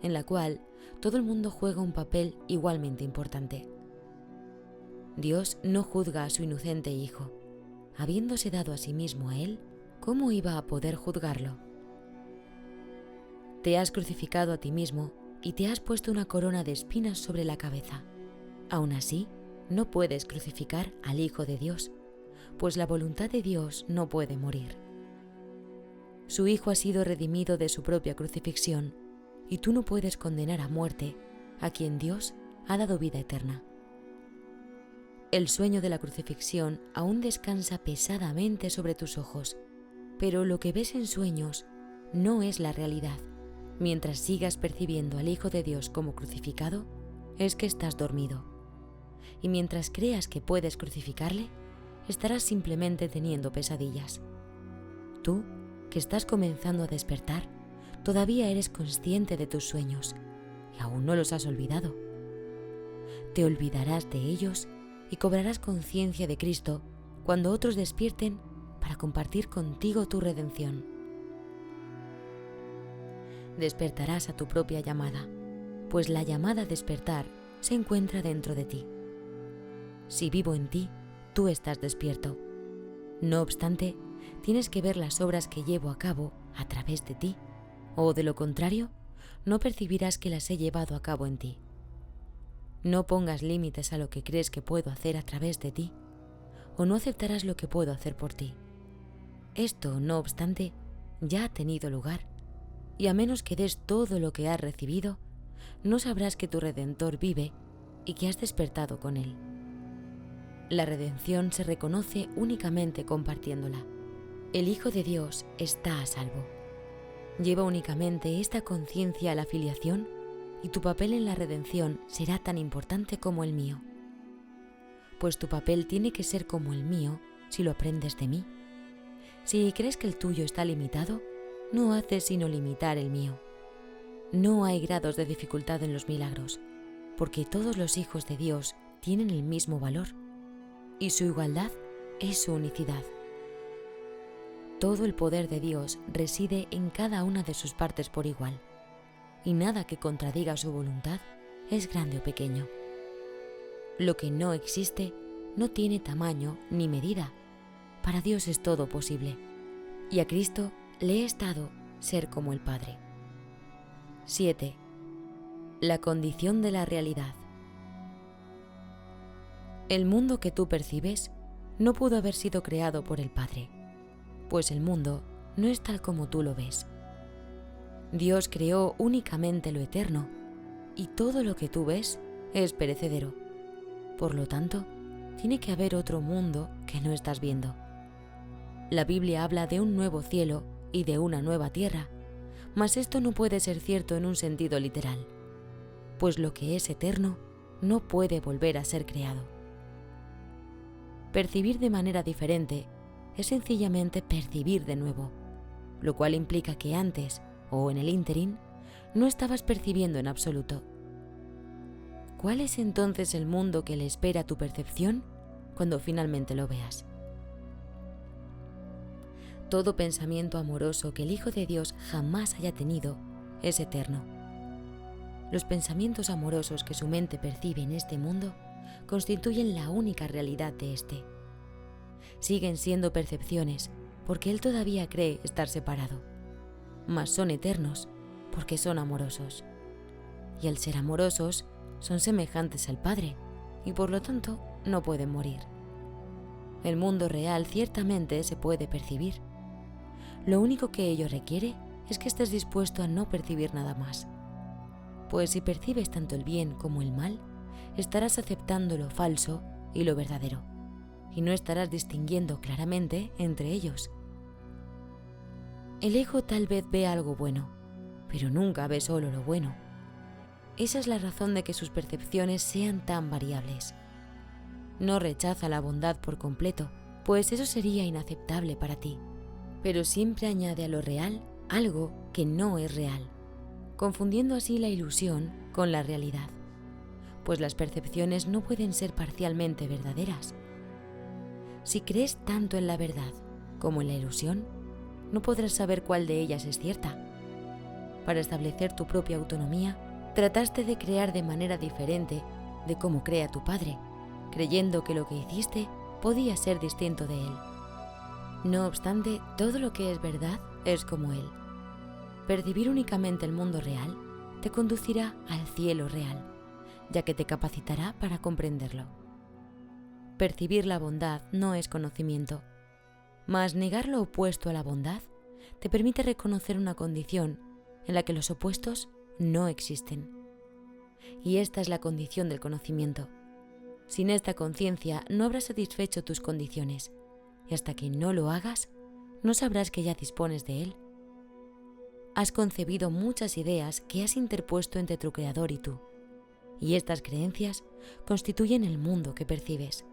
en la cual todo el mundo juega un papel igualmente importante. Dios no juzga a su inocente Hijo. Habiéndose dado a sí mismo a Él, ¿cómo iba a poder juzgarlo? Te has crucificado a ti mismo y te has puesto una corona de espinas sobre la cabeza. Aún así, no puedes crucificar al Hijo de Dios, pues la voluntad de Dios no puede morir. Su Hijo ha sido redimido de su propia crucifixión, y tú no puedes condenar a muerte a quien Dios ha dado vida eterna. El sueño de la crucifixión aún descansa pesadamente sobre tus ojos, pero lo que ves en sueños no es la realidad. Mientras sigas percibiendo al Hijo de Dios como crucificado, es que estás dormido. Y mientras creas que puedes crucificarle, estarás simplemente teniendo pesadillas. Tú, que estás comenzando a despertar, todavía eres consciente de tus sueños y aún no los has olvidado. Te olvidarás de ellos y cobrarás conciencia de Cristo cuando otros despierten para compartir contigo tu redención. Despertarás a tu propia llamada, pues la llamada a despertar se encuentra dentro de ti. Si vivo en ti, tú estás despierto. No obstante, tienes que ver las obras que llevo a cabo a través de ti, o de lo contrario, no percibirás que las he llevado a cabo en ti. No pongas límites a lo que crees que puedo hacer a través de ti, o no aceptarás lo que puedo hacer por ti. Esto, no obstante, ya ha tenido lugar, y a menos que des todo lo que has recibido, no sabrás que tu Redentor vive y que has despertado con Él. La redención se reconoce únicamente compartiéndola. El Hijo de Dios está a salvo. Lleva únicamente esta conciencia a la filiación y tu papel en la redención será tan importante como el mío. Pues tu papel tiene que ser como el mío si lo aprendes de mí. Si crees que el tuyo está limitado, no haces sino limitar el mío. No hay grados de dificultad en los milagros, porque todos los hijos de Dios tienen el mismo valor, y su igualdad es su unicidad. Todo el poder de Dios reside en cada una de sus partes por igual, y nada que contradiga su voluntad es grande o pequeño. Lo que no existe no tiene tamaño ni medida. Para Dios es todo posible, y a Cristo le es dado ser como el Padre. 7. La condición de la realidad. El mundo que tú percibes no pudo haber sido creado por el Padre, pues el mundo no es tal como tú lo ves. Dios creó únicamente lo eterno, y todo lo que tú ves es perecedero. Por lo tanto, tiene que haber otro mundo que no estás viendo. La Biblia habla de un nuevo cielo y de una nueva tierra, mas esto no puede ser cierto en un sentido literal, pues lo que es eterno no puede volver a ser creado. Percibir de manera diferente es sencillamente percibir de nuevo, lo cual implica que antes, o en el ínterin, no estabas percibiendo en absoluto. ¿Cuál es entonces el mundo que le espera a tu percepción cuando finalmente lo veas? Todo pensamiento amoroso que el Hijo de Dios jamás haya tenido es eterno. Los pensamientos amorosos que su mente percibe en este mundo constituyen la única realidad de este. Siguen siendo percepciones porque él todavía cree estar separado, mas son eternos porque son amorosos. Y al ser amorosos, son semejantes al Padre y por lo tanto no pueden morir. El mundo real ciertamente se puede percibir. Lo único que ello requiere es que estés dispuesto a no percibir nada más. Pues si percibes tanto el bien como el mal, estarás aceptando lo falso y lo verdadero, y no estarás distinguiendo claramente entre ellos. El ego tal vez ve algo bueno, pero nunca ve solo lo bueno. Esa es la razón de que sus percepciones sean tan variables. No rechaza la bondad por completo, pues eso sería inaceptable para ti, pero siempre añade a lo real algo que no es real, confundiendo así la ilusión con la realidad, pues las percepciones no pueden ser parcialmente verdaderas. Si crees tanto en la verdad como en la ilusión, no podrás saber cuál de ellas es cierta. Para establecer tu propia autonomía, trataste de crear de manera diferente de cómo crea tu padre, creyendo que lo que hiciste podía ser distinto de él. No obstante, todo lo que es verdad es como él. Percibir únicamente el mundo real te conducirá al cielo real, ya que te capacitará para comprenderlo. Percibir la bondad no es conocimiento, mas negar lo opuesto a la bondad te permite reconocer una condición en la que los opuestos no existen. Y esta es la condición del conocimiento. Sin esta conciencia no habrás satisfecho tus condiciones, y hasta que no lo hagas, no sabrás que ya dispones de él. Has concebido muchas ideas que has interpuesto entre tu creador y tú, y estas creencias constituyen el mundo que percibes.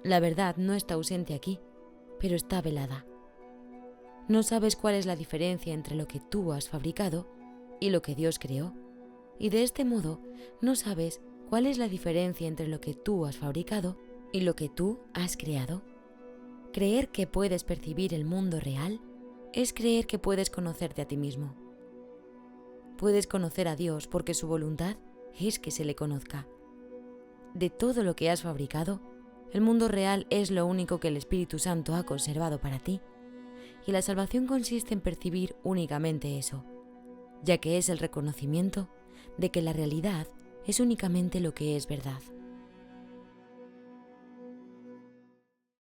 La verdad no está ausente aquí, pero está velada. No sabes cuál es la diferencia entre lo que tú has fabricado y lo que Dios creó, y de este modo no sabes cuál es la diferencia entre lo que tú has fabricado y lo que tú has creado. Creer que puedes percibir el mundo real es creer que puedes conocerte a ti mismo. Puedes conocer a Dios porque su voluntad es que se le conozca. De todo lo que has fabricado, el mundo real es lo único que el Espíritu Santo ha conservado para ti, y la salvación consiste en percibir únicamente eso, ya que es el reconocimiento de que la realidad es únicamente lo que es verdad.